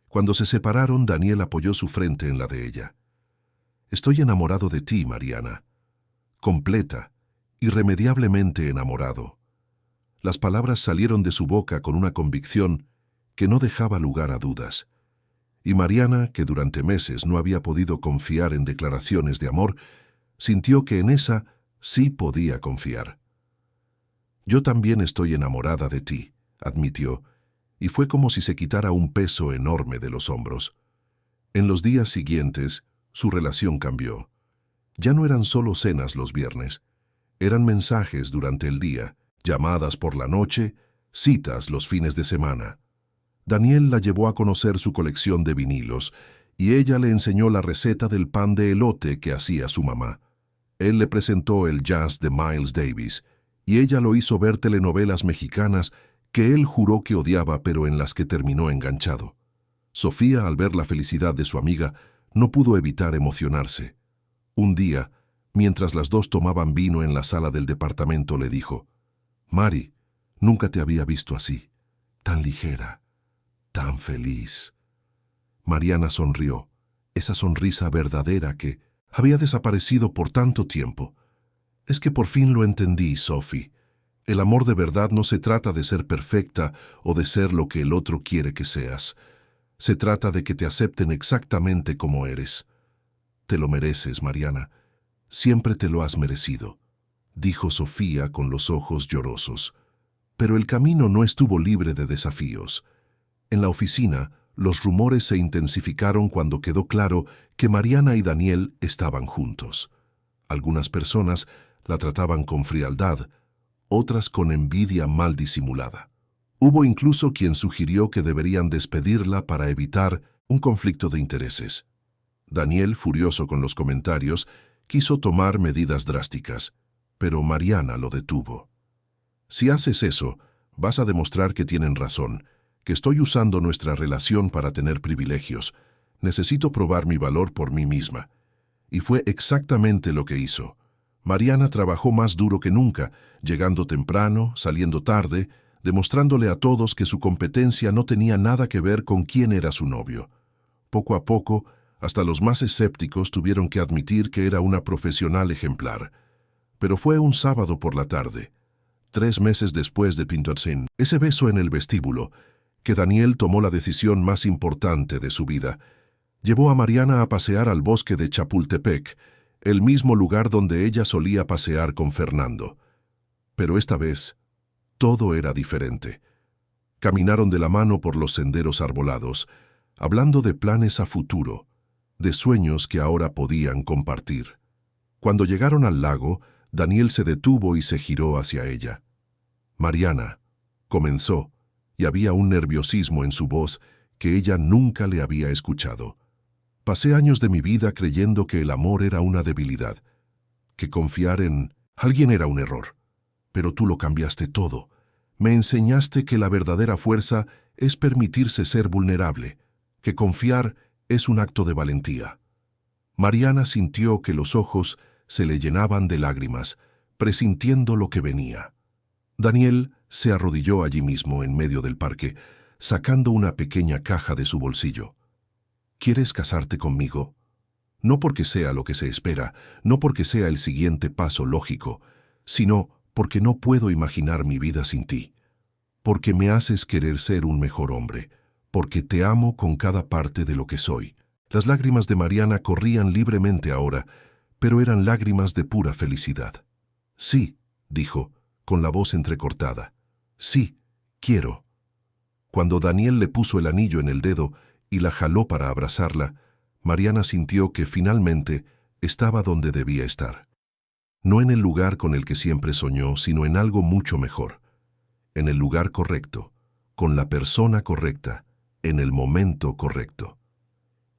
Cuando se separaron, Daniel apoyó su frente en la de ella. «Estoy enamorado de ti, Mariana. Completa, irremediablemente enamorado». Las palabras salieron de su boca con una convicción que no dejaba lugar a dudas. Y Mariana, que durante meses no había podido confiar en declaraciones de amor, sintió que en esa sí podía confiar. «Yo también estoy enamorada de ti», admitió, y fue como si se quitara un peso enorme de los hombros. En los días siguientes, su relación cambió. Ya no eran solo cenas los viernes, eran mensajes durante el día, llamadas por la noche, citas los fines de semana. Daniel la llevó a conocer su colección de vinilos, y ella le enseñó la receta del pan de elote que hacía su mamá. Él le presentó el jazz de Miles Davis, y ella lo hizo ver telenovelas mexicanas que él juró que odiaba pero en las que terminó enganchado. Sofía, al ver la felicidad de su amiga, no pudo evitar emocionarse. Un día, mientras las dos tomaban vino en la sala del departamento, le dijo: «Mari, nunca te había visto así, tan ligera, tan feliz». Mariana sonrió, esa sonrisa verdadera que había desaparecido por tanto tiempo. «Es que por fin lo entendí, Sophie. El amor de verdad no se trata de ser perfecta o de ser lo que el otro quiere que seas. Se trata de que te acepten exactamente como eres. Te lo mereces, Mariana. Siempre te lo has merecido», dijo Sofía con los ojos llorosos. Pero el camino no estuvo libre de desafíos. En la oficina, los rumores se intensificaron cuando quedó claro que Mariana y Daniel estaban juntos. Algunas personas la trataban con frialdad, otras con envidia mal disimulada. Hubo incluso quien sugirió que deberían despedirla para evitar un conflicto de intereses. Daniel, furioso con los comentarios, quiso tomar medidas drásticas, pero Mariana lo detuvo. «Si haces eso, vas a demostrar que tienen razón, que estoy usando nuestra relación para tener privilegios. Necesito probar mi valor por mí misma». Y fue exactamente lo que hizo. Mariana trabajó más duro que nunca, llegando temprano, saliendo tarde, demostrándole a todos que su competencia no tenía nada que ver con quién era su novio. Poco a poco, hasta los más escépticos tuvieron que admitir que era una profesional ejemplar. Pero fue un sábado por la tarde, 3 meses después de Pintotzin, ese beso en el vestíbulo, que Daniel tomó la decisión más importante de su vida. Llevó a Mariana a pasear al bosque de Chapultepec, el mismo lugar donde ella solía pasear con Fernando. Pero esta vez, todo era diferente. Caminaron de la mano por los senderos arbolados, hablando de planes a futuro, de sueños que ahora podían compartir. Cuando llegaron al lago, Daniel se detuvo y se giró hacia ella. «Mariana», comenzó, y había un nerviosismo en su voz que ella nunca le había escuchado. «Pasé años de mi vida creyendo que el amor era una debilidad, que confiar en alguien era un error. Pero tú lo cambiaste todo. Me enseñaste que la verdadera fuerza es permitirse ser vulnerable, que confiar es un acto de valentía». Mariana sintió que los ojos se le llenaban de lágrimas, presintiendo lo que venía. Daniel se arrodilló allí mismo en medio del parque, sacando una pequeña caja de su bolsillo. «¿Quieres casarte conmigo? No porque sea lo que se espera, no porque sea el siguiente paso lógico, sino porque no puedo imaginar mi vida sin ti. Porque me haces querer ser un mejor hombre, porque te amo con cada parte de lo que soy». Las lágrimas de Mariana corrían libremente ahora, pero eran lágrimas de pura felicidad. «Sí», dijo, con la voz entrecortada. «Sí, quiero». Cuando Daniel le puso el anillo en el dedo y la jaló para abrazarla, Mariana sintió que finalmente estaba donde debía estar. No en el lugar con el que siempre soñó, sino en algo mucho mejor. En el lugar correcto, con la persona correcta, en el momento correcto.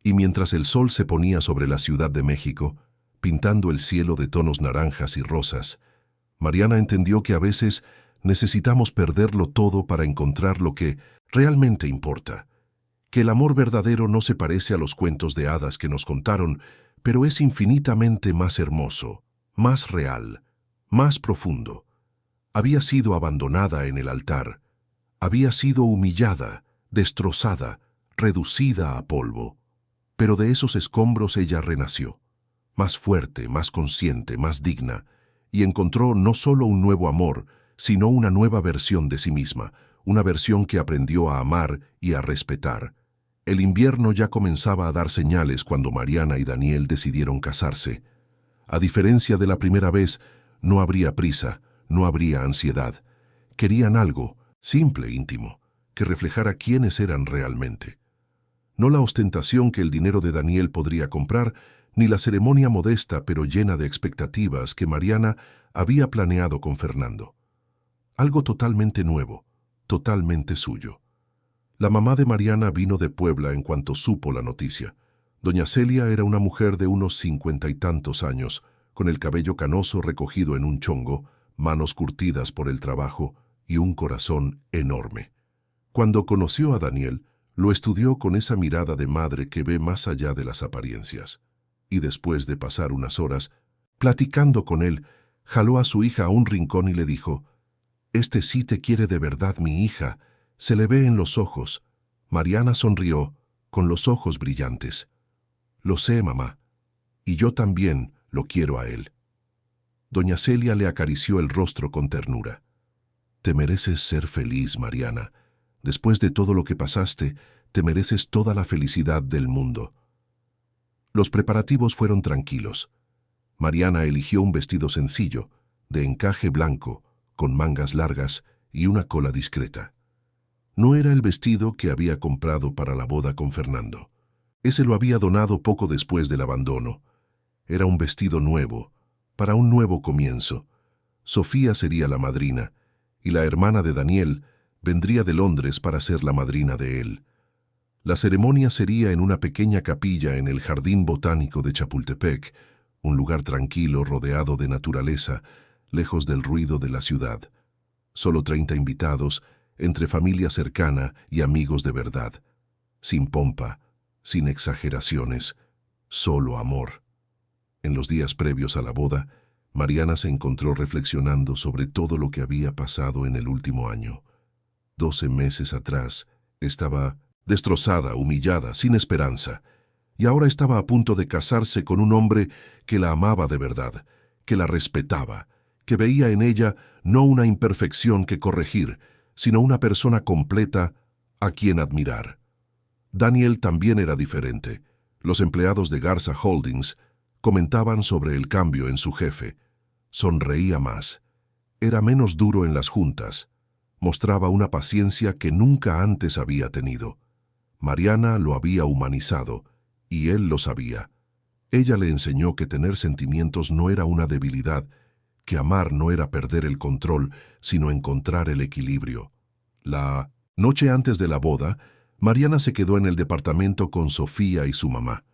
Y mientras el sol se ponía sobre la Ciudad de México, pintando el cielo de tonos naranjas y rosas, Mariana entendió que a veces Necesitamos perderlo todo para encontrar lo que realmente importa. Que el amor verdadero no se parece a los cuentos de hadas que nos contaron, pero es infinitamente más hermoso, más real, más profundo. Había sido abandonada en el altar, había sido humillada, destrozada, reducida a polvo. Pero de esos escombros ella renació, más fuerte, más consciente, más digna, y encontró no solo un nuevo amor, sino una nueva versión de sí misma, una versión que aprendió a amar y a respetar. El invierno ya comenzaba a dar señales cuando Mariana y Daniel decidieron casarse. A diferencia de la primera vez, no habría prisa, no habría ansiedad. Querían algo, simple, íntimo, que reflejara quiénes eran realmente. No la ostentación que el dinero de Daniel podría comprar, ni la ceremonia modesta pero llena de expectativas que Mariana había planeado con Fernando. Algo totalmente nuevo, totalmente suyo. La mamá de Mariana vino de Puebla en cuanto supo la noticia. Doña Celia era una mujer de unos 50 y tantos años, con el cabello canoso recogido en un chongo, manos curtidas por el trabajo y un corazón enorme. Cuando conoció a Daniel, lo estudió con esa mirada de madre que ve más allá de las apariencias. Y después de pasar unas horas, platicando con él, jaló a su hija a un rincón y le dijo: «Este sí te quiere de verdad, mi hija. Se le ve en los ojos». Mariana sonrió, con los ojos brillantes. «Lo sé, mamá. Y yo también lo quiero a él». Doña Celia le acarició el rostro con ternura. «Te mereces ser feliz, Mariana. Después de todo lo que pasaste, te mereces toda la felicidad del mundo». Los preparativos fueron tranquilos. Mariana eligió un vestido sencillo, de encaje blanco, con mangas largas y una cola discreta. No era el vestido que había comprado para la boda con Fernando. Ese lo había donado poco después del abandono. Era un vestido nuevo, para un nuevo comienzo. Sofía sería la madrina, y la hermana de Daniel vendría de Londres para ser la madrina de él. La ceremonia sería en una pequeña capilla en el Jardín Botánico de Chapultepec, un lugar tranquilo rodeado de naturaleza, lejos del ruido de la ciudad. Solo 30 invitados, entre familia cercana y amigos de verdad. Sin pompa, sin exageraciones, solo amor. En los días previos a la boda, Mariana se encontró reflexionando sobre todo lo que había pasado en el último año. 12 meses atrás, estaba destrozada, humillada, sin esperanza, y ahora estaba a punto de casarse con un hombre que la amaba de verdad, que la respetaba, que veía en ella no una imperfección que corregir, sino una persona completa a quien admirar. Daniel también era diferente. Los empleados de Garza Holdings comentaban sobre el cambio en su jefe. Sonreía más. Era menos duro en las juntas. Mostraba una paciencia que nunca antes había tenido. Mariana lo había humanizado, y él lo sabía. Ella le enseñó que tener sentimientos no era una debilidad, que amar no era perder el control, sino encontrar el equilibrio. La noche antes de la boda, Mariana se quedó en el departamento con Sofía y su mamá.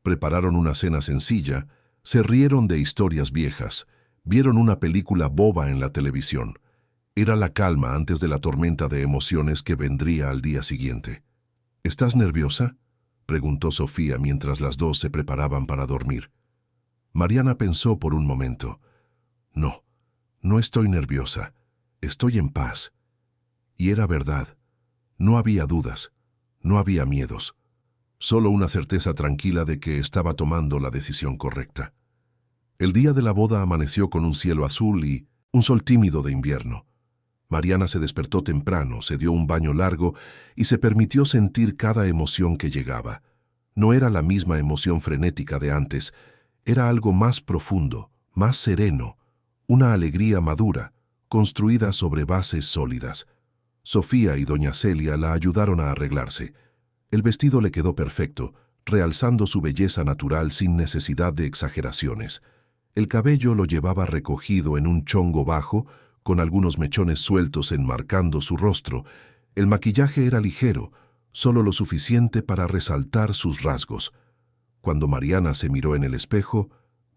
Prepararon una cena sencilla, se rieron de historias viejas, vieron una película boba en la televisión. Era la calma antes de la tormenta de emociones que vendría al día siguiente. «¿Estás nerviosa?», preguntó Sofía mientras las dos se preparaban para dormir. Mariana pensó por un momento. «No, no estoy nerviosa. Estoy en paz». Y era verdad. No había dudas, no había miedos. Solo una certeza tranquila de que estaba tomando la decisión correcta. El día de la boda amaneció con un cielo azul y un sol tímido de invierno. Mariana se despertó temprano, se dio un baño largo y se permitió sentir cada emoción que llegaba. No era la misma emoción frenética de antes, era algo más profundo, más sereno, una alegría madura, construida sobre bases sólidas. Sofía y doña Celia la ayudaron a arreglarse. El vestido le quedó perfecto, realzando su belleza natural sin necesidad de exageraciones. El cabello lo llevaba recogido en un chongo bajo, con algunos mechones sueltos enmarcando su rostro. El maquillaje era ligero, solo lo suficiente para resaltar sus rasgos. Cuando Mariana se miró en el espejo,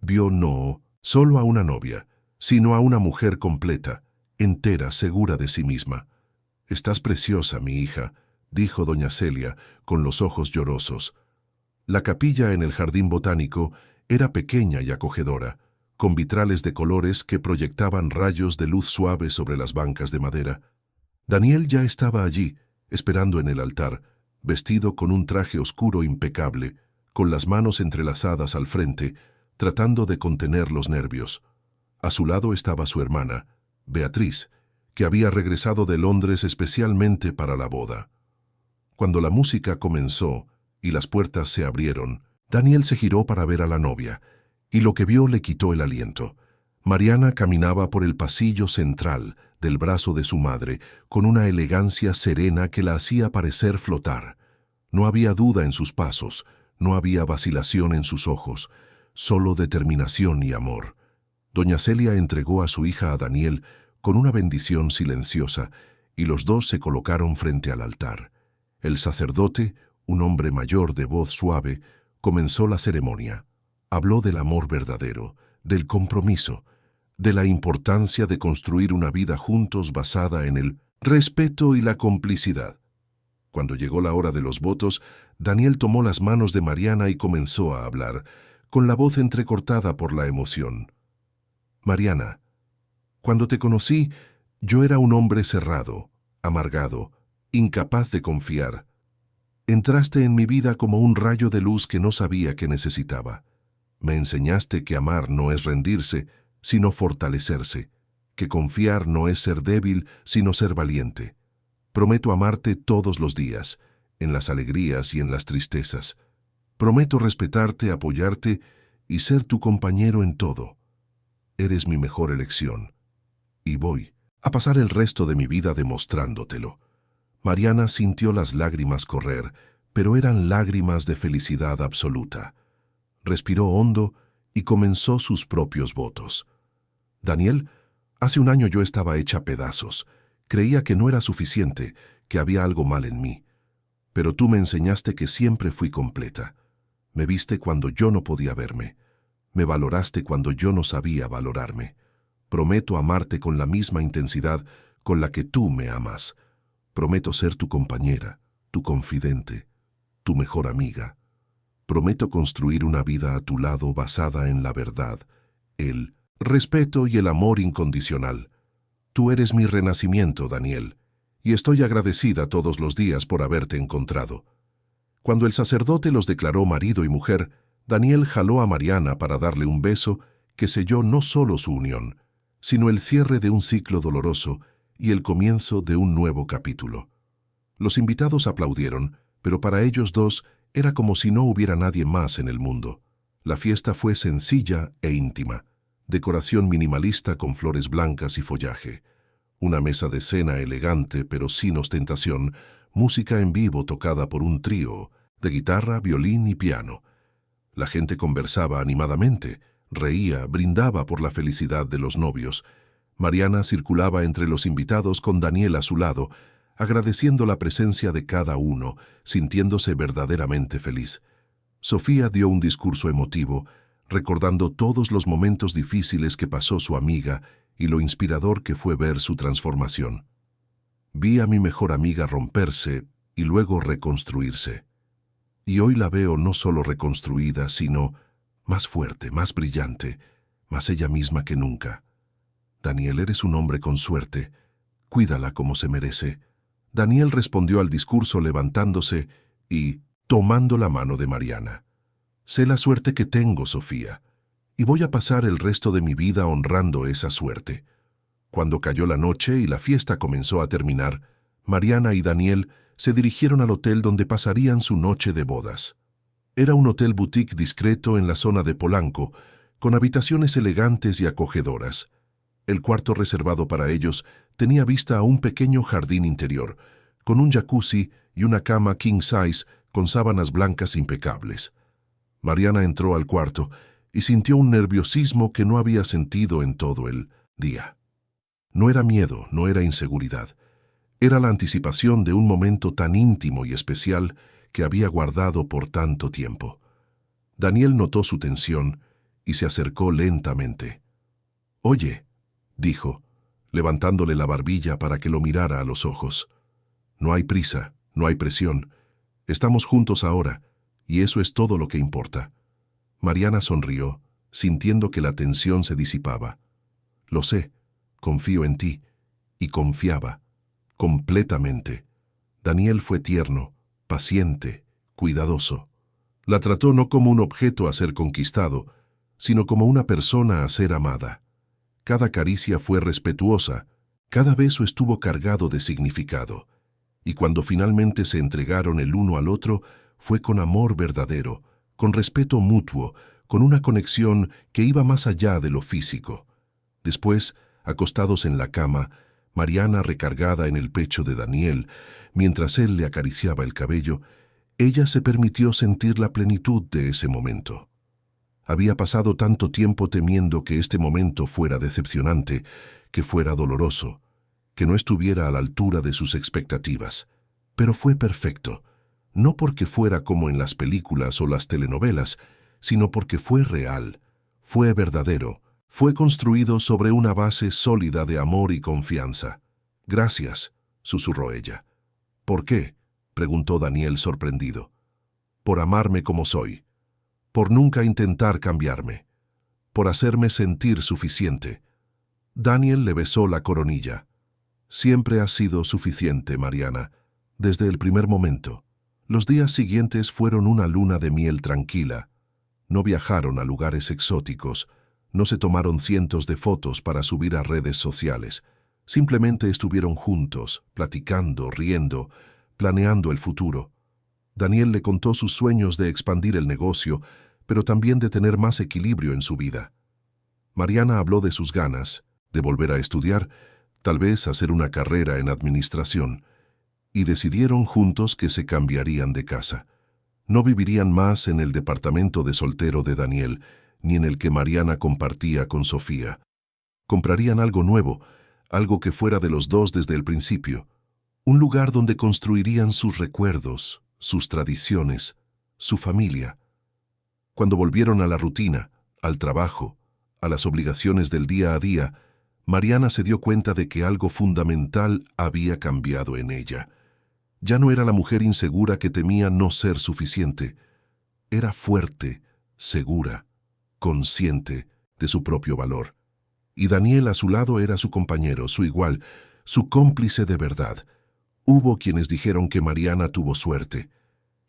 vio no solo a una novia, sino a una mujer completa, entera, segura de sí misma. «Estás preciosa, mi hija», dijo doña Celia, con los ojos llorosos. La capilla en el jardín botánico era pequeña y acogedora, con vitrales de colores que proyectaban rayos de luz suave sobre las bancas de madera. Daniel ya estaba allí, esperando en el altar, vestido con un traje oscuro impecable, con las manos entrelazadas al frente, tratando de contener los nervios. A su lado estaba su hermana, Beatriz, que había regresado de Londres especialmente para la boda. Cuando la música comenzó y las puertas se abrieron, Daniel se giró para ver a la novia, y lo que vio le quitó el aliento. Mariana caminaba por el pasillo central del brazo de su madre, con una elegancia serena que la hacía parecer flotar. No había duda en sus pasos, no había vacilación en sus ojos, solo determinación y amor. Doña Celia entregó a su hija a Daniel con una bendición silenciosa, y los dos se colocaron frente al altar. El sacerdote, un hombre mayor de voz suave, comenzó la ceremonia. Habló del amor verdadero, del compromiso, de la importancia de construir una vida juntos basada en el respeto y la complicidad. Cuando llegó la hora de los votos, Daniel tomó las manos de Mariana y comenzó a hablar, con la voz entrecortada por la emoción. «Mariana, cuando te conocí, yo era un hombre cerrado, amargado, incapaz de confiar. Entraste en mi vida como un rayo de luz que no sabía que necesitaba. Me enseñaste que amar no es rendirse, sino fortalecerse, que confiar no es ser débil, sino ser valiente. Prometo amarte todos los días, en las alegrías y en las tristezas. Prometo respetarte, apoyarte y ser tu compañero en todo. Eres mi mejor elección. Y voy a pasar el resto de mi vida demostrándotelo». Mariana sintió las lágrimas correr, pero eran lágrimas de felicidad absoluta. Respiró hondo y comenzó sus propios votos. «Daniel, hace un año yo estaba hecha pedazos. Creía que no era suficiente, que había algo mal en mí. Pero tú me enseñaste que siempre fui completa. Me viste cuando yo no podía verme. Me valoraste cuando yo no sabía valorarme. Prometo amarte con la misma intensidad con la que tú me amas. Prometo ser tu compañera, tu confidente, tu mejor amiga. Prometo construir una vida a tu lado basada en la verdad, el respeto y el amor incondicional. Tú eres mi renacimiento, Daniel, y estoy agradecida todos los días por haberte encontrado». Cuando el sacerdote los declaró marido y mujer, Daniel jaló a Mariana para darle un beso que selló no solo su unión, sino el cierre de un ciclo doloroso y el comienzo de un nuevo capítulo. Los invitados aplaudieron, pero para ellos dos era como si no hubiera nadie más en el mundo. La fiesta fue sencilla e íntima, decoración minimalista con flores blancas y follaje, una mesa de cena elegante pero sin ostentación, música en vivo tocada por un trío de guitarra, violín y piano. La gente conversaba animadamente, reía, brindaba por la felicidad de los novios. Mariana circulaba entre los invitados con Daniel a su lado, agradeciendo la presencia de cada uno, sintiéndose verdaderamente feliz. Sofía dio un discurso emotivo, recordando todos los momentos difíciles que pasó su amiga y lo inspirador que fue ver su transformación. «Vi a mi mejor amiga romperse y luego reconstruirse. Y hoy la veo no solo reconstruida, sino más fuerte, más brillante, más ella misma que nunca. Daniel, eres un hombre con suerte. Cuídala como se merece». Daniel respondió al discurso levantándose y tomando la mano de Mariana. «Sé la suerte que tengo, Sofía, y voy a pasar el resto de mi vida honrando esa suerte». Cuando cayó la noche y la fiesta comenzó a terminar, Mariana y Daniel se dirigieron al hotel donde pasarían su noche de bodas. Era un hotel boutique discreto en la zona de Polanco, con habitaciones elegantes y acogedoras. El cuarto reservado para ellos tenía vista a un pequeño jardín interior, con un jacuzzi y una cama king size con sábanas blancas impecables. Mariana entró al cuarto y sintió un nerviosismo que no había sentido en todo el día. No era miedo, no era inseguridad. Era la anticipación de un momento tan íntimo y especial que había guardado por tanto tiempo. Daniel notó su tensión y se acercó lentamente. «Oye», dijo, levantándole la barbilla para que lo mirara a los ojos. No hay prisa, no hay presión. Estamos juntos ahora, y eso es todo lo que importa. Mariana sonrió, sintiendo que la tensión se disipaba. Lo sé, confío en ti, y confiaba, completamente. Daniel fue tierno, paciente, cuidadoso. La trató no como un objeto a ser conquistado, sino como una persona a ser amada. Cada caricia fue respetuosa, cada beso estuvo cargado de significado, y cuando finalmente se entregaron el uno al otro, fue con amor verdadero, con respeto mutuo, con una conexión que iba más allá de lo físico. Después, acostados en la cama, Mariana recargada en el pecho de Daniel, mientras él le acariciaba el cabello, ella se permitió sentir la plenitud de ese momento. Había pasado tanto tiempo temiendo que este momento fuera decepcionante, que fuera doloroso, que no estuviera a la altura de sus expectativas. Pero fue perfecto, no porque fuera como en las películas o las telenovelas, sino porque fue real, fue verdadero, fue construido sobre una base sólida de amor y confianza. «Gracias», susurró ella. «¿Por qué?», preguntó Daniel sorprendido. «Por amarme como soy, por nunca intentar cambiarme, por hacerme sentir suficiente». Daniel le besó la coronilla. «Siempre has sido suficiente, Mariana, desde el primer momento». Los días siguientes fueron una luna de miel tranquila. No viajaron a lugares exóticos, no se tomaron cientos de fotos para subir a redes sociales. Simplemente estuvieron juntos, platicando, riendo, planeando el futuro. Daniel le contó sus sueños de expandir el negocio, pero también de tener más equilibrio en su vida. Mariana habló de sus ganas, de volver a estudiar, tal vez hacer una carrera en administración, y decidieron juntos que se cambiarían de casa. No vivirían más en el departamento de soltero de Daniel, ni en el que Mariana compartía con Sofía. Comprarían algo nuevo, algo que fuera de los dos desde el principio, un lugar donde construirían sus recuerdos, sus tradiciones, su familia. Cuando volvieron a la rutina, al trabajo, a las obligaciones del día a día, Mariana se dio cuenta de que algo fundamental había cambiado en ella. Ya no era la mujer insegura que temía no ser suficiente. Era fuerte, segura, consciente de su propio valor. Y Daniel a su lado era su compañero, su igual, su cómplice de verdad. Hubo quienes dijeron que Mariana tuvo suerte,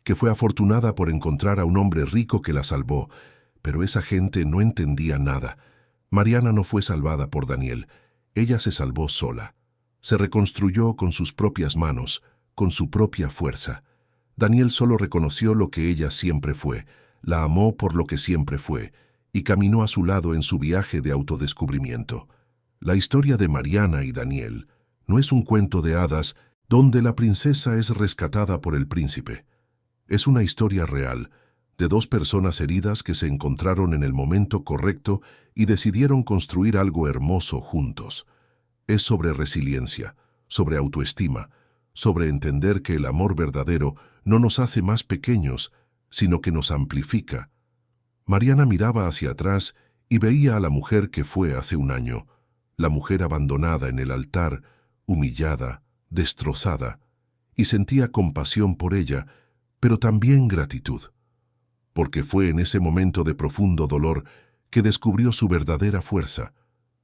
que fue afortunada por encontrar a un hombre rico que la salvó, pero esa gente no entendía nada. Mariana no fue salvada por Daniel, ella se salvó sola. Se reconstruyó con sus propias manos, con su propia fuerza. Daniel solo reconoció lo que ella siempre fue, la amó por lo que siempre fue, y caminó a su lado en su viaje de autodescubrimiento. La historia de Mariana y Daniel no es un cuento de hadas donde la princesa es rescatada por el príncipe. Es una historia real, de dos personas heridas que se encontraron en el momento correcto y decidieron construir algo hermoso juntos. Es sobre resiliencia, sobre autoestima, sobre entender que el amor verdadero no nos hace más pequeños, sino que nos amplifica. Mariana miraba hacia atrás y veía a la mujer que fue hace un año, la mujer abandonada en el altar, humillada, destrozada, y sentía compasión por ella, pero también gratitud, porque fue en ese momento de profundo dolor que descubrió su verdadera fuerza.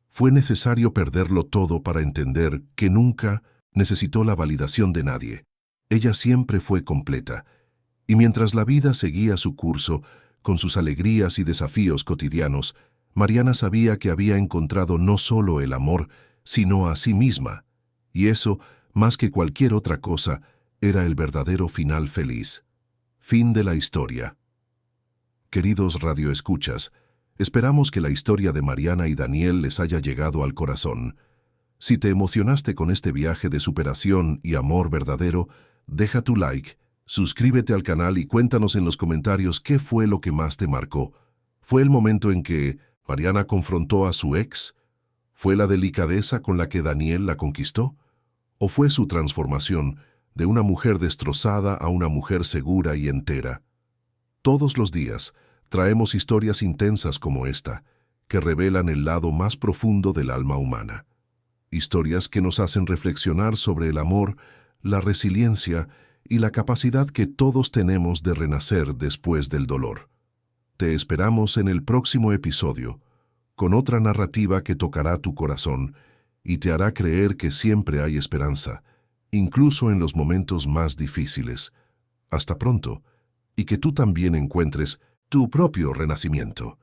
Fue necesario perderlo todo para entender que nunca necesitó la validación de nadie. Ella siempre fue completa, y mientras la vida seguía su curso, con sus alegrías y desafíos cotidianos, Mariana sabía que había encontrado no solo el amor, sino a sí misma, y eso, más que cualquier otra cosa, era el verdadero final feliz. Fin de la historia. Queridos radioescuchas, esperamos que la historia de Mariana y Daniel les haya llegado al corazón. Si te emocionaste con este viaje de superación y amor verdadero, deja tu like, suscríbete al canal y cuéntanos en los comentarios qué fue lo que más te marcó. ¿Fue el momento en que Mariana confrontó a su ex? ¿Fue la delicadeza con la que Daniel la conquistó? ¿O fue su transformación de una mujer destrozada a una mujer segura y entera? Todos los días traemos historias intensas como esta, que revelan el lado más profundo del alma humana. Historias que nos hacen reflexionar sobre el amor, la resiliencia y la capacidad que todos tenemos de renacer después del dolor. Te esperamos en el próximo episodio, con otra narrativa que tocará tu corazón y te hará creer que siempre hay esperanza, incluso en los momentos más difíciles. Hasta pronto, y que tú también encuentres tu propio renacimiento.